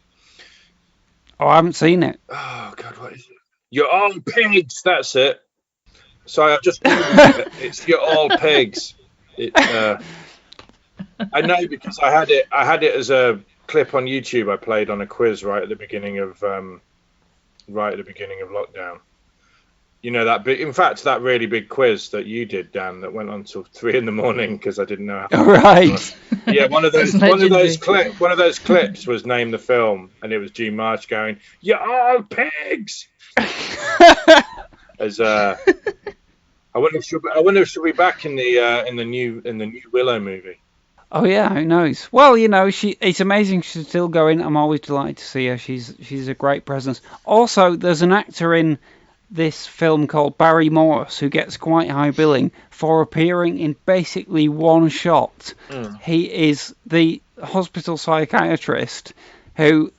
Oh, I haven't seen it. Oh God, what is it? You're all pigs. That's it. Sorry, I've just it's you're all pigs. I know because I had it as a clip on YouTube. I played on a quiz right at the beginning of lockdown. You know that big, in fact, that really big quiz that you did, Dan, that went on till 3 a.m. because I didn't know how. Right. Yeah, one of those clips was Name the Film, and it was G March going, "You're all pigs." As I wonder if she'll be back in the new Willow movie. Oh yeah, who knows? Well, it's amazing she's still going. I'm always delighted to see her. She's a great presence. Also, there's an actor in this film called Barry Morse who gets quite high billing for appearing in basically one shot. He is the hospital psychiatrist who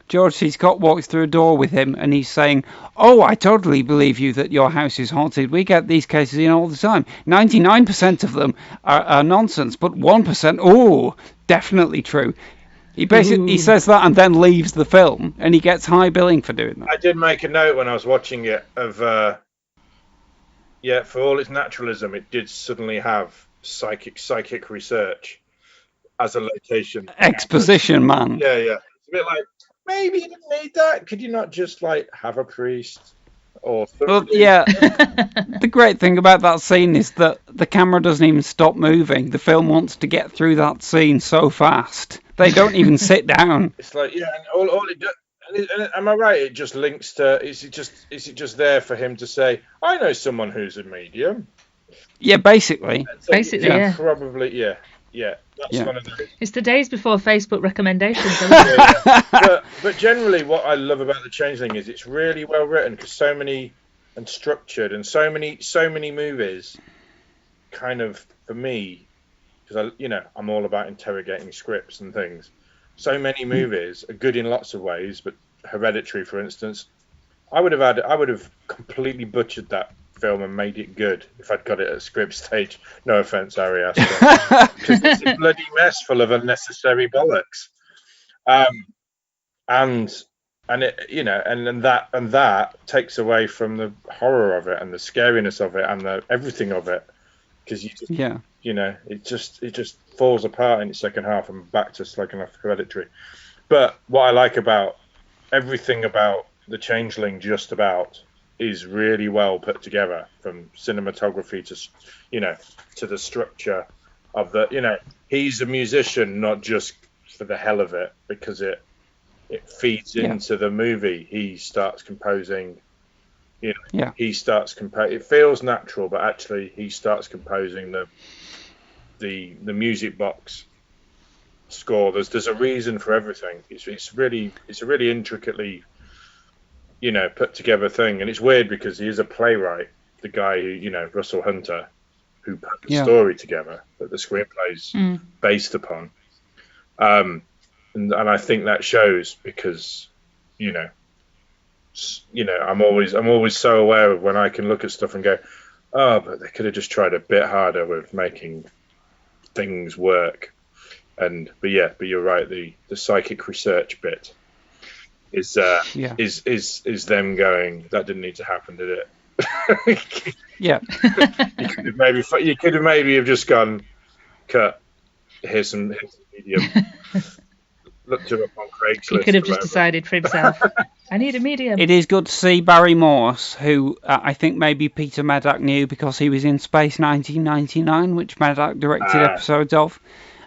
George C. Scott walks through a door with him, and he's saying, "Oh, I totally believe you that your house is haunted. We get these cases in all the time. 99% of them are nonsense, but 1%, oh, definitely true." He says that and then leaves the film, and he gets high billing for doing that. I did make a note when I was watching it of, for all its naturalism, it did suddenly have psychic research as a location. Exposition, man. Yeah. It's a bit like, maybe you didn't need that. Could you not just have a priest? Well, yeah. The great thing about that scene is that the camera doesn't even stop moving. The film wants to get through that scene so fast. They don't even sit down. It's like, and all it does. And am I right? It just links to. Is it just there for him to say, "I know someone who's a medium"? Yeah, basically. Yeah. Probably, yeah. That's one of those. It's the days before Facebook recommendations. But generally, what I love about The Changeling is it's really well written, because so many and structured, and so many movies, kind of, for me, because I'm all about interrogating scripts and things. So many movies are good in lots of ways, but Hereditary, for instance, I would have completely butchered that film and made it good if I'd got it at script stage. No offense, Ari Aster, because it's a bloody mess full of unnecessary bollocks. And it, and that takes away from the horror of it and the scariness of it and the everything of it, because it just falls apart in its second half and back to second half Hereditary. But what I like about everything about The Changeling, just about, is really well put together, from cinematography to the structure of the, he's a musician not just for the hell of it, because it feeds into the movie. He starts composing, it feels natural, but actually he starts composing the music box score. There's a reason for everything. It's a really intricately put together thing, and it's weird because he is a playwright, the guy who Russell Hunter, who put the story together that the screenplay's based upon, and I think that shows, because I'm always so aware of when I can look at stuff and go, oh, but they could have just tried a bit harder with making things work. But you're right, the psychic research bit is them going, that didn't need to happen, did it? Yeah. you could have maybe just gone, cut, here's some medium. Looked him up on Craigslist. He could have just decided for himself. I need a medium. It is good to see Barry Morse, who I think maybe Peter Medak knew because he was in Space 1999, which Medak directed episodes of.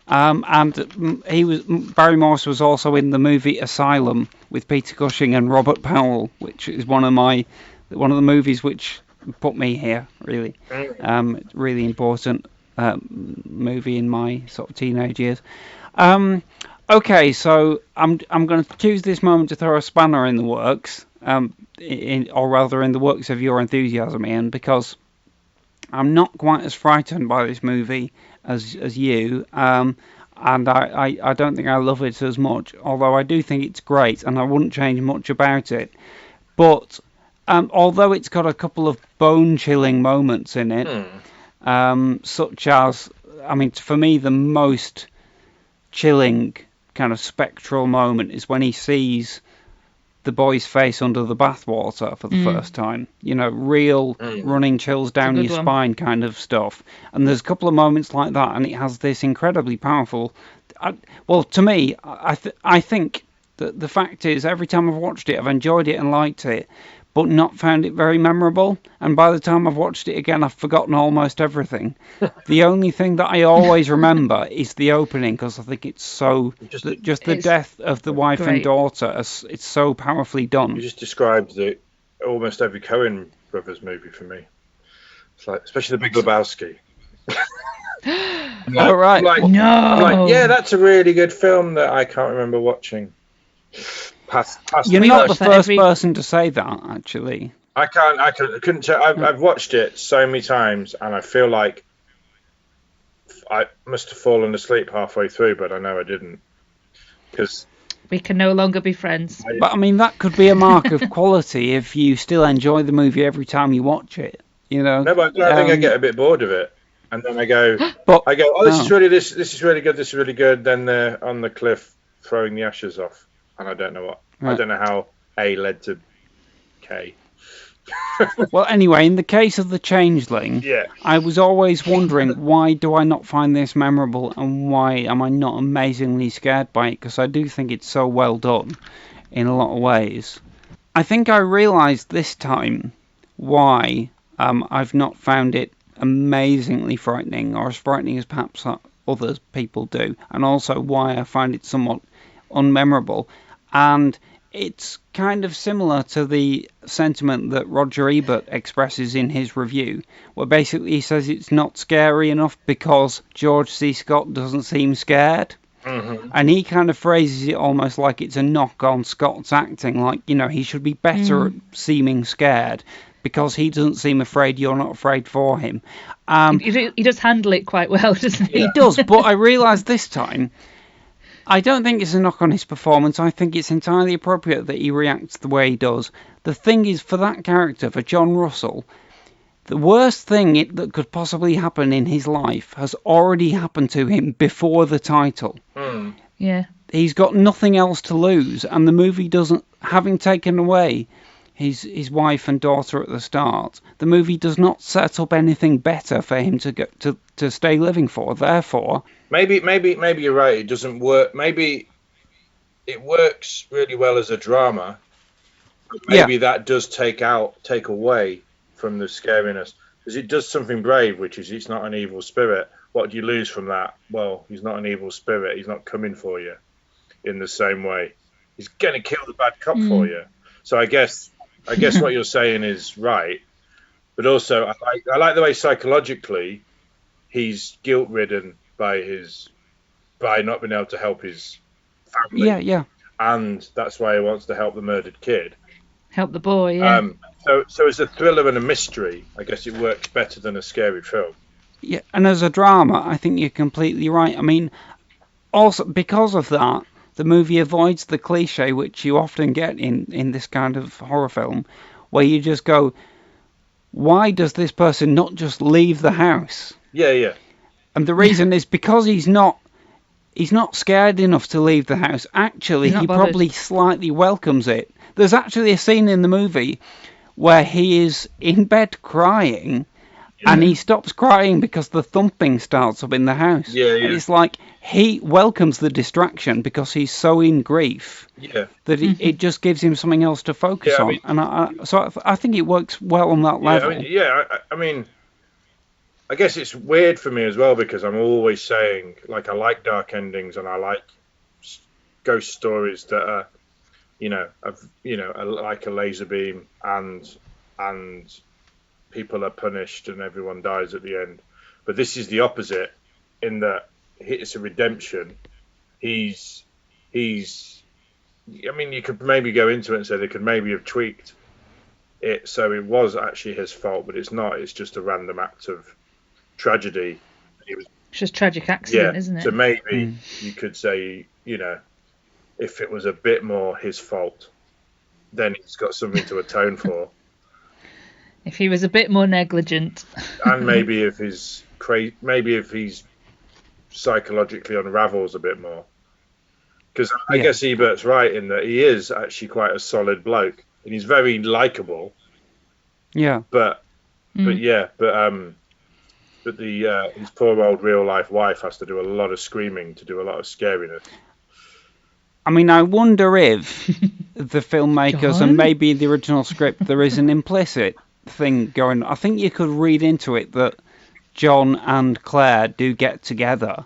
And Barry Morse was also in the movie Asylum with Peter Cushing and Robert Powell, which is one of the movies which put me here, really. Really important movie in my sort of teenage years. Okay, so I'm going to choose this moment to throw a spanner in the works, or rather in the works of your enthusiasm, Ian, because I'm not quite as frightened by this movie as you, and I don't think I love it as much, although I do think it's great, and I wouldn't change much about it. But although it's got a couple of bone-chilling moments in it, such as, I mean, for me, the most chilling kind of spectral moment is when he sees the boy's face under the bathwater for the first time. You know, real running chills down your spine kind of stuff. And there's a couple of moments like that, and it has this incredibly powerful... well, to me, I think that the fact is, every time I've watched it, I've enjoyed it and liked it, but not found it very memorable. And by the time I've watched it again, I've forgotten almost everything. The only thing that I always remember is the opening, because I think it's so... Just the death of the wife and daughter, it's so powerfully done. You just described almost every Coen Brothers movie for me. It's like, especially The Big Lebowski. All right. I'm like, yeah, that's a really good film that I can't remember watching. You're not the first person to say that, actually. I couldn't tell. I've watched it so many times, and I feel like I must have fallen asleep halfway through, but I know I didn't. Because we can no longer be friends. But I mean, that could be a mark of quality if you still enjoy the movie every time you watch it. You know. No, but I think I get a bit bored of it, and then I go, oh, this is really this is really good. This is really good. Then they're on the cliff throwing the ashes off. And I don't know what. Right. I don't know how A led to K. Well, anyway, in the case of the Changeling, I was always wondering, why do I not find this memorable, and why am I not amazingly scared by it? Because I do think it's so well done in a lot of ways. I think I realised this time why I've not found it amazingly frightening, or as frightening as perhaps other people do, and also why I find it somewhat unmemorable. And it's kind of similar to the sentiment that Roger Ebert expresses in his review, where basically he says it's not scary enough because George C. Scott doesn't seem scared. Mm-hmm. And he kind of phrases it almost like it's a knock on Scott's acting, like, you know, he should be better at seeming scared because he doesn't seem afraid you're not afraid for him. He does handle it quite well, doesn't he? He does, but I realised this time, I don't think it's a knock on his performance. I think it's entirely appropriate that he reacts the way he does. The thing is, for that character, for John Russell, the worst thing that could possibly happen in his life has already happened to him before the title. Yeah. He's got nothing else to lose, and the movie doesn't, having taken away his wife and daughter at the start, the movie does not set up anything better for him to stay living for. Therefore, maybe you're right. It doesn't work. Maybe it works really well as a drama. But maybe that does take away from the scariness, because it does something brave, which is it's not an evil spirit. What do you lose from that? Well, he's not an evil spirit. He's not coming for you in the same way. He's going to kill the bad cop for you. So I guess what you're saying is right, but also I like the way psychologically he's guilt-ridden by not being able to help his family. Yeah. And that's why he wants to help the murdered kid. Help the boy, yeah. So as a thriller and a mystery, I guess it works better than a scary film. Yeah, and as a drama, I think you're completely right. I mean, also because of that, the movie avoids the cliche which you often get in this kind of horror film, where you just go, why does this person not just leave the house? Yeah. And the reason is because he's not scared enough to leave the house. Actually, he probably slightly welcomes it. There's actually a scene in the movie where he is in bed crying, And he stops crying because the thumping starts up in the house. Yeah. And it's like he welcomes the distraction because he's so in grief that it just gives him something else to focus on. And I think it works well on that level. I mean, I guess it's weird for me as well because I'm always saying, like, I like dark endings and I like ghost stories that are, like a laser beam and people are punished and everyone dies at the end. But this is the opposite in that it's a redemption. He's. I mean, you could maybe go into it and say they could maybe have tweaked it so it was actually his fault, but it's not. It's just a random act of tragedy. It's just tragic accident, isn't it? So maybe you could say, if it was a bit more his fault, then he's got something to atone for. If he was a bit more negligent, and maybe if he's psychologically unravels a bit more, because I guess Ebert's right in that he is actually quite a solid bloke and he's very likable. Yeah. But his poor old real life wife has to do a lot of screaming to do a lot of scariness. I mean, I wonder if the filmmakers and maybe in the original script there is an implicit thing going. I think you could read into it that John and Claire do get together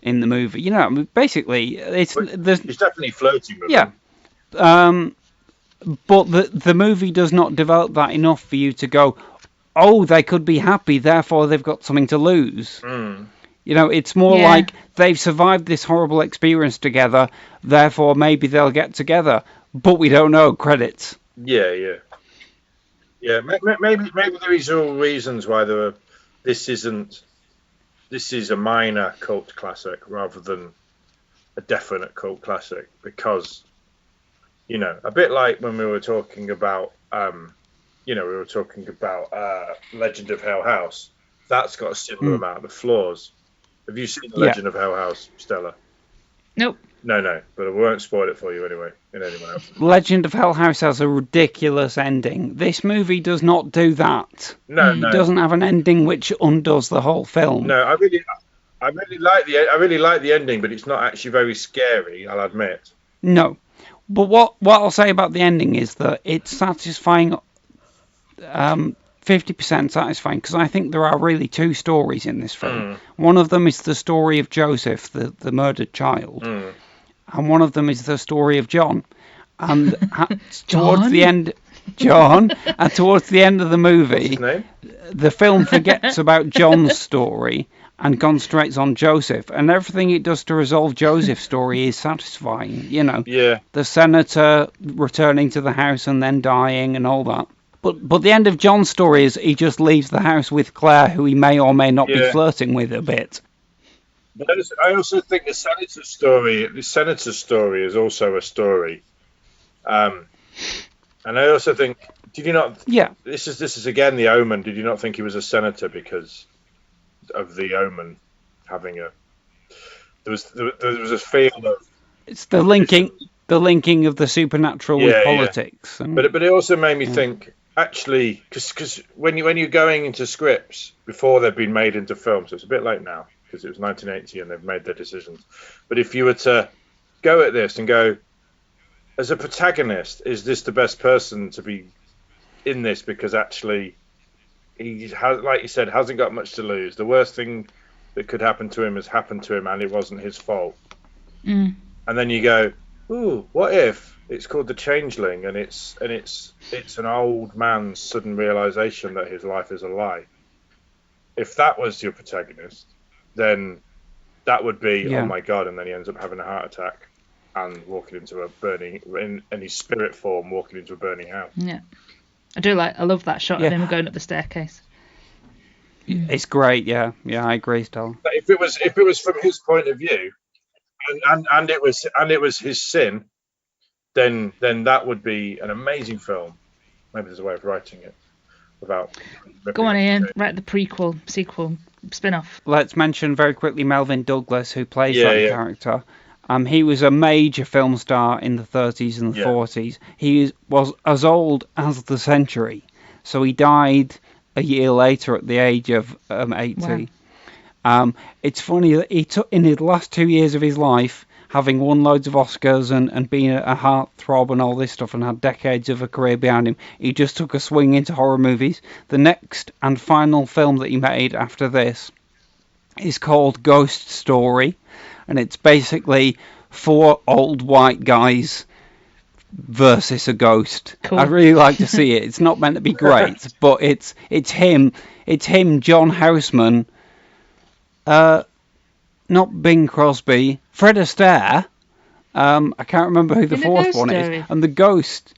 in the movie. Basically, he's definitely flirting with them. But the movie does not develop that enough for you to go, oh, they could be happy, therefore they've got something to lose. It's more like they've survived this horrible experience together, therefore maybe they'll get together. But we don't know. Credits. Yeah. Maybe these are all reasons why this is a minor cult classic rather than a definite cult classic, because a bit like when we were talking about Legend of Hell House. That's got a similar amount of flaws. Have you seen Legend of Hell House, Stella? Nope. No, but I won't spoil it for you anyway. In anyone else. Legend of Hell House has a ridiculous ending. This movie does not do that. No. It doesn't have an ending which undoes the whole film. No, I really like the ending, but it's not actually very scary, I'll admit. No, but what I'll say about the ending is that it's satisfying. 50% satisfying, because I think there are really two stories in this film. One of them is the story of Joseph, the murdered child, and one of them is the story of John. And towards the end, and towards the end of the movie, the film forgets about John's story and concentrates on Joseph, and everything it does to resolve Joseph's story is satisfying. The senator returning to the house and then dying and all that. But the end of John's story is he just leaves the house with Claire, who he may or may not be flirting with a bit. But I also think the senator's story is also a story. And I also think, did you not? Yeah. This is again the Omen. Did you not think he was a senator because of the Omen having a? There was a feel of. It's the linking of the supernatural with politics. And, but it also made me think. Actually, because when you're going into scripts before they've been made into films, so it's a bit late now because it was 1980 and they've made their decisions. But if you were to go at this and go, as a protagonist, is this the best person to be in this? Because actually, he has, like you said, hasn't got much to lose. The worst thing that could happen to him has happened to him, and it wasn't his fault. And then you go, ooh, what if? It's called The Changeling, and it's an old man's sudden realization that his life is a lie. If that was your protagonist, then that would be oh my god, and then he ends up having a heart attack and walking into a burning in his spirit form, walking into a burning house. Yeah, I love that shot of him going up the staircase. It's great. Yeah, I agree, Stella. But if it was from his point of view, and it was his sin. Then that would be an amazing film. Maybe there's a way of writing it without. Go on, Ian. Write the prequel, sequel, spin-off. Let's mention very quickly Melvin Douglas, who plays that character. He was a major film star in the 30s and the 40s. He was as old as the century, so he died a year later at the age of 80. Wow. It's funny that he took in his last 2 years of his life, having won loads of Oscars and been a heartthrob and all this stuff and had decades of a career behind him, he just took a swing into horror movies. The next and final film that he made after this is called Ghost Story, and it's basically 4 old white guys versus a ghost. Cool. I'd really like to see it. It's not meant to be great, but it's him, John Houseman, not Bing Crosby, Fred Astaire. I can't remember who the fourth one is, and the ghost.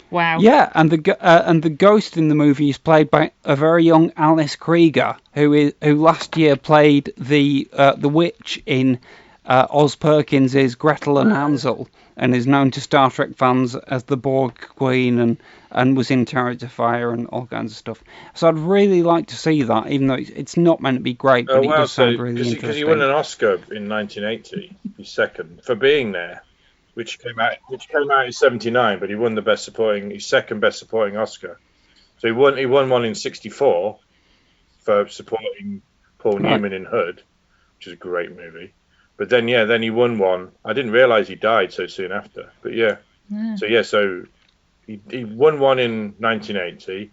Wow. Yeah, and the ghost in the movie is played by a very young Alice Krieger, who last year played the witch in Oz Perkins's Gretel and Hansel, and is known to Star Trek fans as the Borg Queen, and was in Chariots of Fire and all kinds of stuff. So I'd really like to see that, even though it's not meant to be great, but it does sound really interesting. Because he won an Oscar in 1980, his second, for being there, which came out in '79, but he won his second best supporting Oscar. So he won one in '64 for supporting Paul Newman in Hood, which is a great movie. But then he won one. I didn't realise he died so soon after. But so he won one in 1980.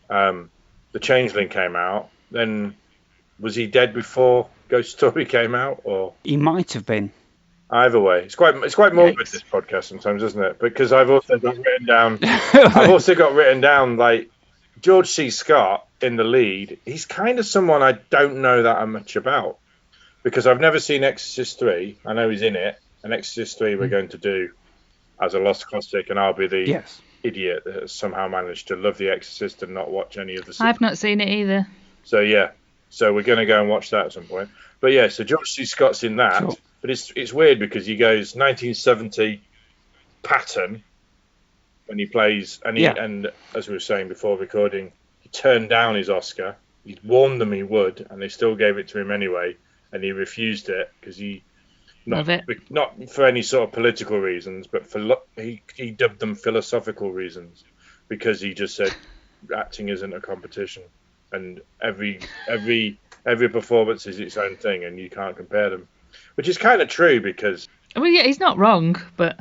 The Changeling came out. Then was he dead before Ghost Story came out, or he might have been? Either way, it's quite morbid, this podcast sometimes, isn't it? Because I've also got written down like George C. Scott in the lead. He's kind of someone I don't know that much about, because I've never seen Exorcist 3. I know he's in it, and Exorcist 3 we're going to do as a lost classic, and I'll be the idiot that has somehow managed to love The Exorcist and not watch any of the. I've not seen it either. So we're going to go and watch that at some point. But so George C. Scott's in that. Sure. But it's weird because he goes 1970 pattern when he plays, and as we were saying before recording, he turned down his Oscar. He warned them he would, and they still gave it to him anyway, and he refused it because not for any sort of political reasons, but he dubbed them philosophical reasons, because he just said acting isn't a competition, and every performance is its own thing, and you can't compare them. Which is kind of true, because he's not wrong, but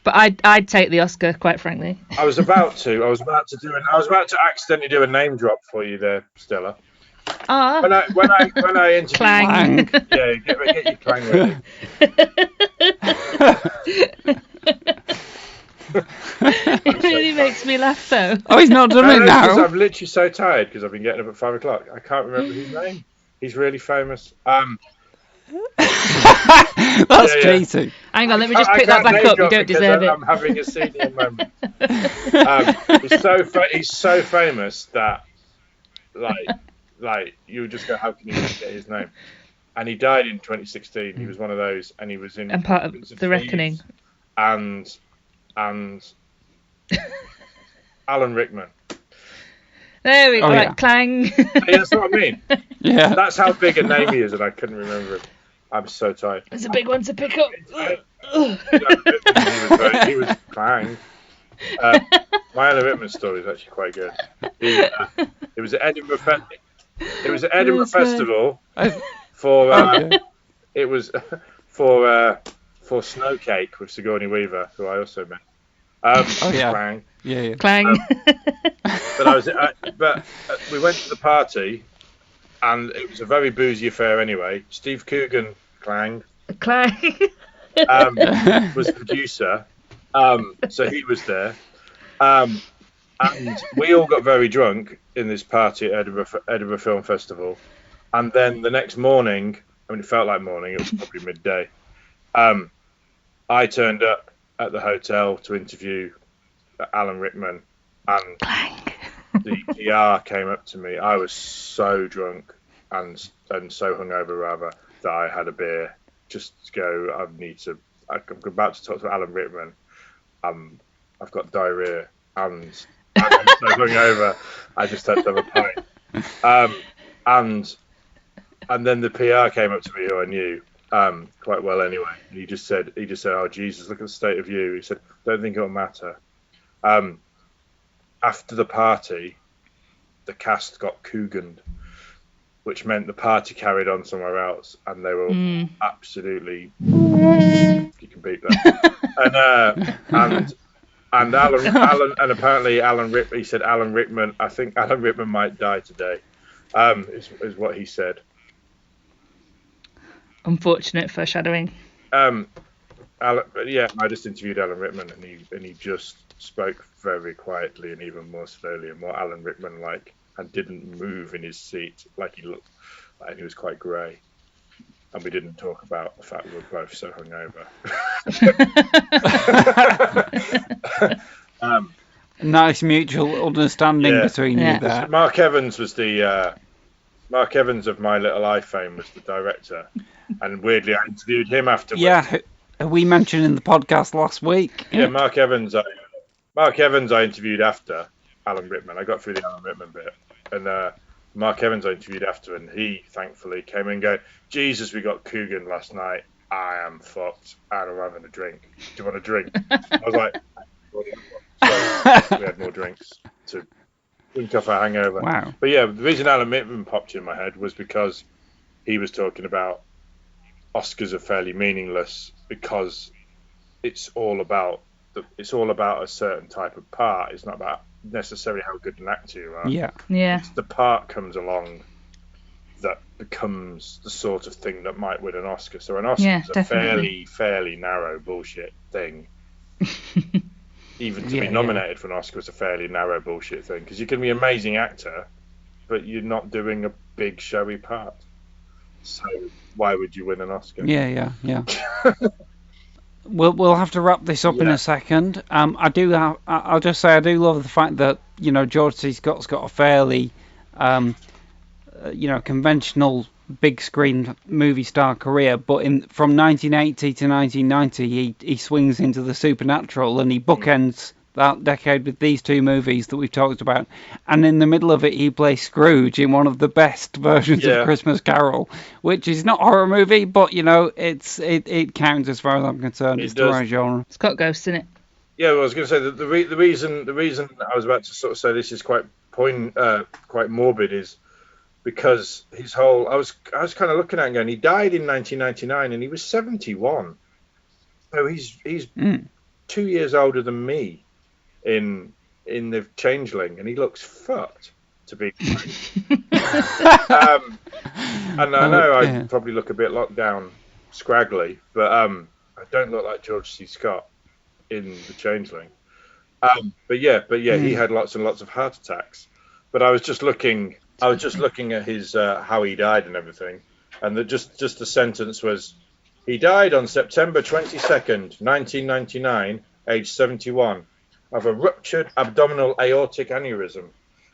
I'd take the Oscar, quite frankly. I was about to accidentally do a name drop for you there, Stella. Ah. When I interviewed Clang. Yeah, get your Clang ready. It really makes me laugh, though. Oh, he's not done it now. I'm literally so tired because I've been getting up at 5 o'clock. I can't remember his name. He's really famous. That's cheating. Hang on, let me just pick that back up. You don't deserve it. I'm having a senior moment. He's so famous that, like you just go, how can you forget his name? And he died in 2016. He was one of those, and he was in. And part of The Reckoning. And Alan Rickman. There we go. Right, Clang. That's what I mean. Yeah. That's how big a name he is, and I couldn't remember it. I'm so tired. It's a big one to pick up. He was Clang. My Alan Rickman story is actually quite good. It was at Edinburgh. It was at Edinburgh Festival for. It was for Snowcake with Sigourney Weaver, who I also met. Clang. Yeah. Clang. But we went to the party, and it was a very boozy affair anyway. Steve Coogan, Clang, was producer, so he was there, and we all got very drunk in this party at Edinburgh Film Festival, and then the next morning, I mean, it felt like morning, it was probably midday. I turned up at the hotel to interview Alan Rickman, and the PR came up to me. I was so drunk and so hungover, rather, that I had a beer just to go. I'm about to talk to Alan Rickman. I've got diarrhea and I'm so hungover. I just had to have a pint. And then the PR came up to me, who I knew quite well anyway. And he just said, "Oh Jesus, look at the state of you." He said, "Don't think it'll matter." After the party, the cast got Cooganed, which meant the party carried on somewhere else, and they were all absolutely. You can beat that. And Alan, and apparently he said Alan Rickman. I think Alan Rickman might die today. Is what he said. Unfortunate foreshadowing. I just interviewed Alan Rickman, and he just spoke very quietly and even more slowly, and more Alan Rickman like, and didn't move in his seat, like he looked, and he was quite grey. And we didn't talk about the fact we were both so hungover. Nice mutual understanding between you there. Mark Evans was Mark Evans of My Little Eye fame was the director, and weirdly I interviewed him afterwards. Yeah, we mentioned in the podcast last week. Yeah, Mark Evans I interviewed after Alan Rickman. I got through the Alan Rickman bit, and Mark Evans I interviewed after, and he thankfully came in going, Jesus, we got Coogan last night. I am fucked, and I'm having a drink. Do you want a drink? I was like, so we had more drinks to drink off our hangover. Wow. But yeah, the reason Alan Rickman popped in my head was because he was talking about Oscars are fairly meaningless because it's all about a certain type of part. It's not about necessarily how good an actor you are. Yeah. It's the part comes along that becomes the sort of thing that might win an Oscar. So an Oscar is a fairly narrow bullshit thing. Even to be nominated for an Oscar is a fairly narrow bullshit thing, because you can be an amazing actor, but you're not doing a big showy part. So why would you win an Oscar? Yeah. We'll have to wrap this up in a second. I'll just say I do love the fact that George C. Scott's got a fairly conventional big screen movie star career, but from 1980 to 1990 he swings into the supernatural, and he bookends that decade with these two movies that we've talked about, and in the middle of it he plays Scrooge in one of the best versions of Christmas Carol, which is not a horror movie, but it counts as far as I'm concerned. It's the right genre. It's got ghosts in it. Yeah, well, I was going to say that the reason I was about to sort of say this is quite morbid is because his whole I was kind of looking at him going, he died in 1999 and he was 71, so he's 2 years older than me in the Changeling, and he looks fucked to be. And I know I probably look a bit locked down, scraggly, but I don't look like George C. Scott in the Changeling. But he had lots and lots of heart attacks. But I was just looking at his how he died and everything, and just the sentence was, he died on September 22nd, 1999, age 71, of a ruptured abdominal aortic aneurysm.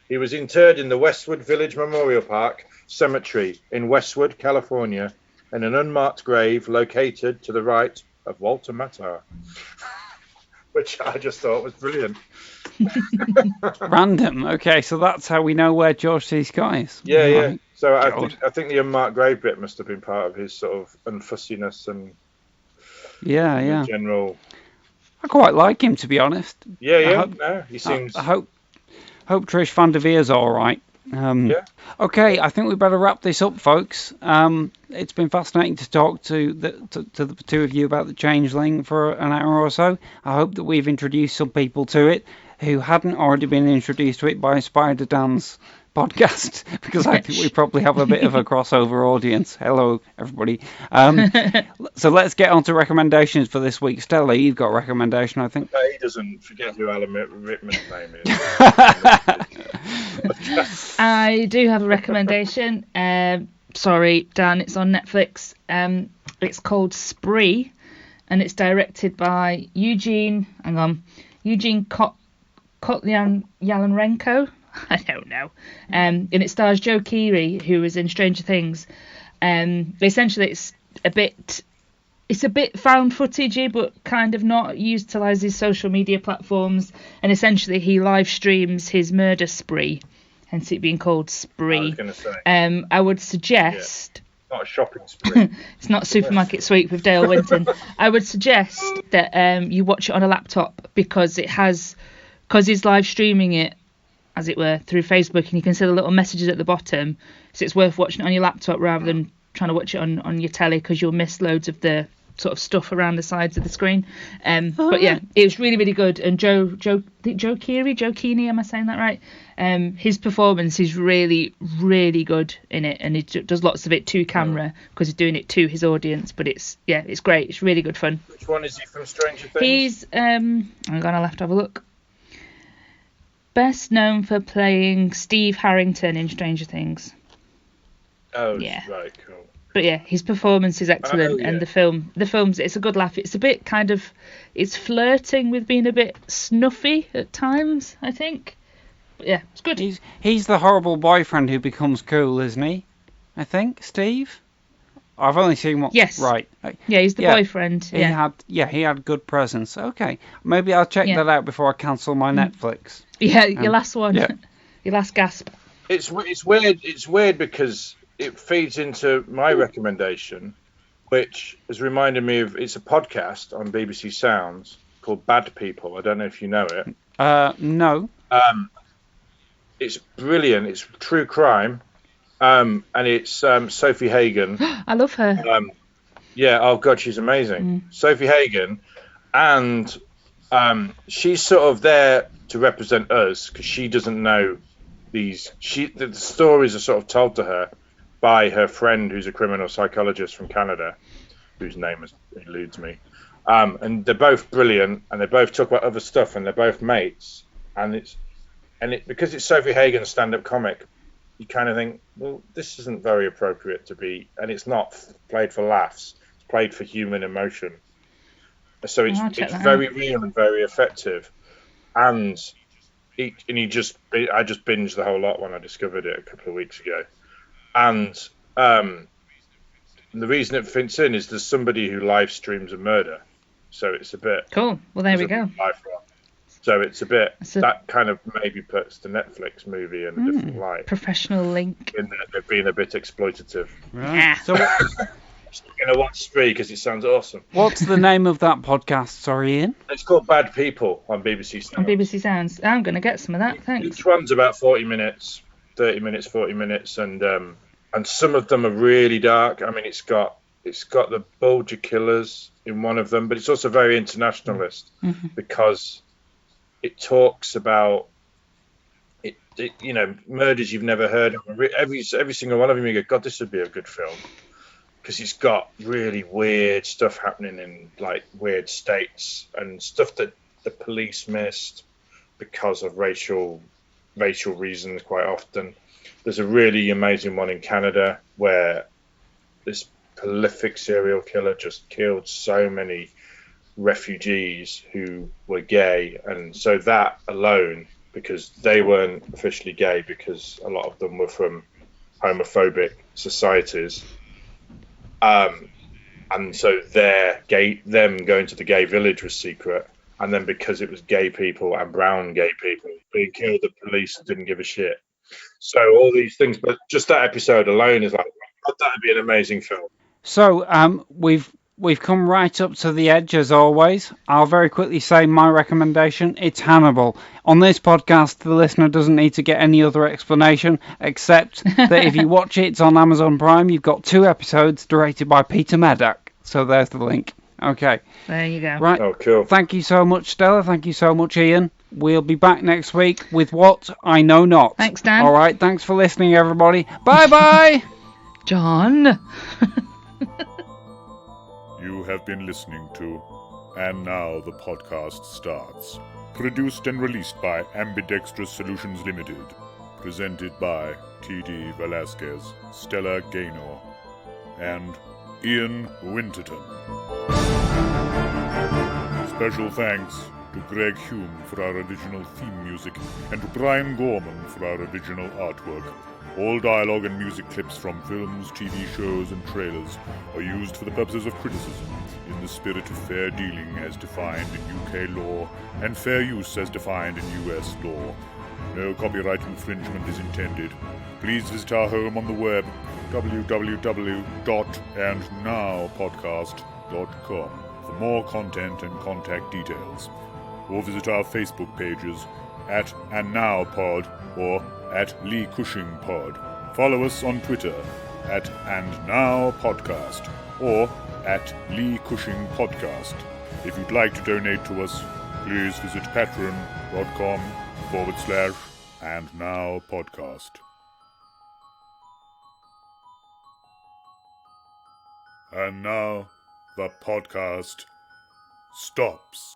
He was interred in the Westwood Village Memorial Park Cemetery in Westwood, California, in an unmarked grave located to the right of Walter Matthau. Which I just thought was brilliant. Random. Okay, so that's how we know where George C. Scott is. Yeah. Right. So I think the unmarked grave bit must have been part of his sort of unfussiness and general. I quite like him, to be honest. He seems. I hope Trish Van der Veer's all right. Okay, I think we better wrap this up, folks. It's been fascinating to talk to the two of you about the Changeling for an hour or so. I hope that we've introduced some people to it who hadn't already been introduced to it by Spider Dan's podcast, because I think we probably have a bit of a crossover audience. Hello, everybody. So let's get on to recommendations for this week. Stella, you've got a recommendation, I think. He doesn't forget who Alan Rickman's name is. I do have a recommendation. Sorry, Dan, it's on Netflix. It's called Spree, and it's directed by Eugene Kotliarenko. I don't know. And it stars Joe Keery, who was in Stranger Things. Essentially, it's a bit found footagey, but kind of not. He utilises social media platforms, and essentially he live streams his murder spree, hence it being called Spree. I was going to say. I would suggest. It's not a shopping spree. It's not Supermarket Sweep with Dale Winton. I would suggest that you watch it on a laptop because he's live streaming it as it were, through Facebook, and you can see the little messages at the bottom. So it's worth watching it on your laptop rather than trying to watch it on your telly, because you'll miss loads of the sort of stuff around the sides of the screen. But yeah, it was really, really good. And Joe Keeney, am I saying that right? His performance is really, really good in it, and he does lots of it to camera because he's doing it to his audience. But it's great. It's really good fun. Which one is he from Stranger Things? He's I'll have to have a look. Best known for playing Steve Harrington in Stranger Things. Oh, yeah. Right, cool. But yeah, his performance is excellent, and the film's it's a good laugh. It's a bit it's flirting with being a bit snuffy at times, I think. But yeah, it's good. He's the horrible boyfriend who becomes cool, isn't he? I think, Steve. I've only seen one. Yes. Right. Yeah, he's the boyfriend. He had good presence. Okay, maybe I'll check that out before I cancel my Netflix. Yeah, your last one. Yeah. Your last gasp. It's weird. It's weird because it feeds into my recommendation, which has reminded me of, it's a podcast on BBC Sounds called Bad People. I don't know if you know it. No. It's brilliant. It's true crime, and it's Sophie Hagen. I love her. Yeah. Oh God, she's amazing. Sophie Hagen, and she's sort of there to represent us because she doesn't know these. The stories are sort of told to her by her friend, who's a criminal psychologist from Canada, whose name eludes me. And they're both brilliant, and they both talk about other stuff, and they're both mates. And because it's Sophie Hagen's stand-up comic, you kind of think, well, this isn't very appropriate to be, and it's not played for laughs. It's played for human emotion. So it's very real and very effective. And I just binged the whole lot when I discovered it a couple of weeks ago. And the reason it fits in is there's somebody who live streams a murder, so it's a bit cool. Well, there we go. So it's a bit that kind of maybe puts the Netflix movie in a different light. Professional link. In that they're being a bit exploitative. Right. So I'm gonna watch 3 because it sounds awesome. What's the name of that podcast? Sorry, Ian. It's called Bad People on BBC Sounds. On BBC Sounds. I'm gonna get some of that. Thanks. Each one's about 40 minutes. 30 minutes, 40 minutes, and some of them are really dark. I mean, it's got the Bulger Killers in one of them, but it's also very internationalist because it talks about it, murders you've never heard of. Every single one of them, you go, God, this would be a good film, because it's got really weird stuff happening in like weird states and stuff that the police missed because of racial reasons quite often. There's a really amazing one in Canada where this prolific serial killer just killed so many refugees who were gay, and so that alone, because they weren't officially gay because a lot of them were from homophobic societies, and so them going to the gay village was secret. And then because it was gay people and brown gay people being killed, the police didn't give a shit. So all these things, but just that episode alone is like, that would be an amazing film. So we've come right up to the edge as always. I'll very quickly say my recommendation. It's Hannibal. On this podcast, the listener doesn't need to get any other explanation except that if you watch it, it's on Amazon Prime. You've got 2 episodes directed by Peter Medak. So there's the link. Okay. There you go. Right. Oh, cool. Thank you so much, Stella. Thank you so much, Ian. We'll be back next week with What I Know Not. Thanks, Dan. All right. Thanks for listening, everybody. Bye-bye. John. You have been listening to And Now the Podcast Starts. Produced and released by Ambidextrous Solutions Limited. Presented by T.D. Velasquez, Stella Gaynor, and Ian Winterton. Special thanks to Greg Hume for our original theme music and to Brian Gorman for our original artwork. All dialogue and music clips from films, TV shows, and trailers are used for the purposes of criticism in the spirit of fair dealing as defined in UK law and fair use as defined in US law. No copyright infringement is intended. Please visit our home on the web, www.andnowpodcast.com, for more content and contact details, or visit our Facebook pages, at AndNowPod or at LeeCushingPod. Follow us on Twitter at AndNowPodcast or at LeeCushingPodcast. If you'd like to donate to us, please visit patreon.com/AndNowPodcast. And now the podcast stops.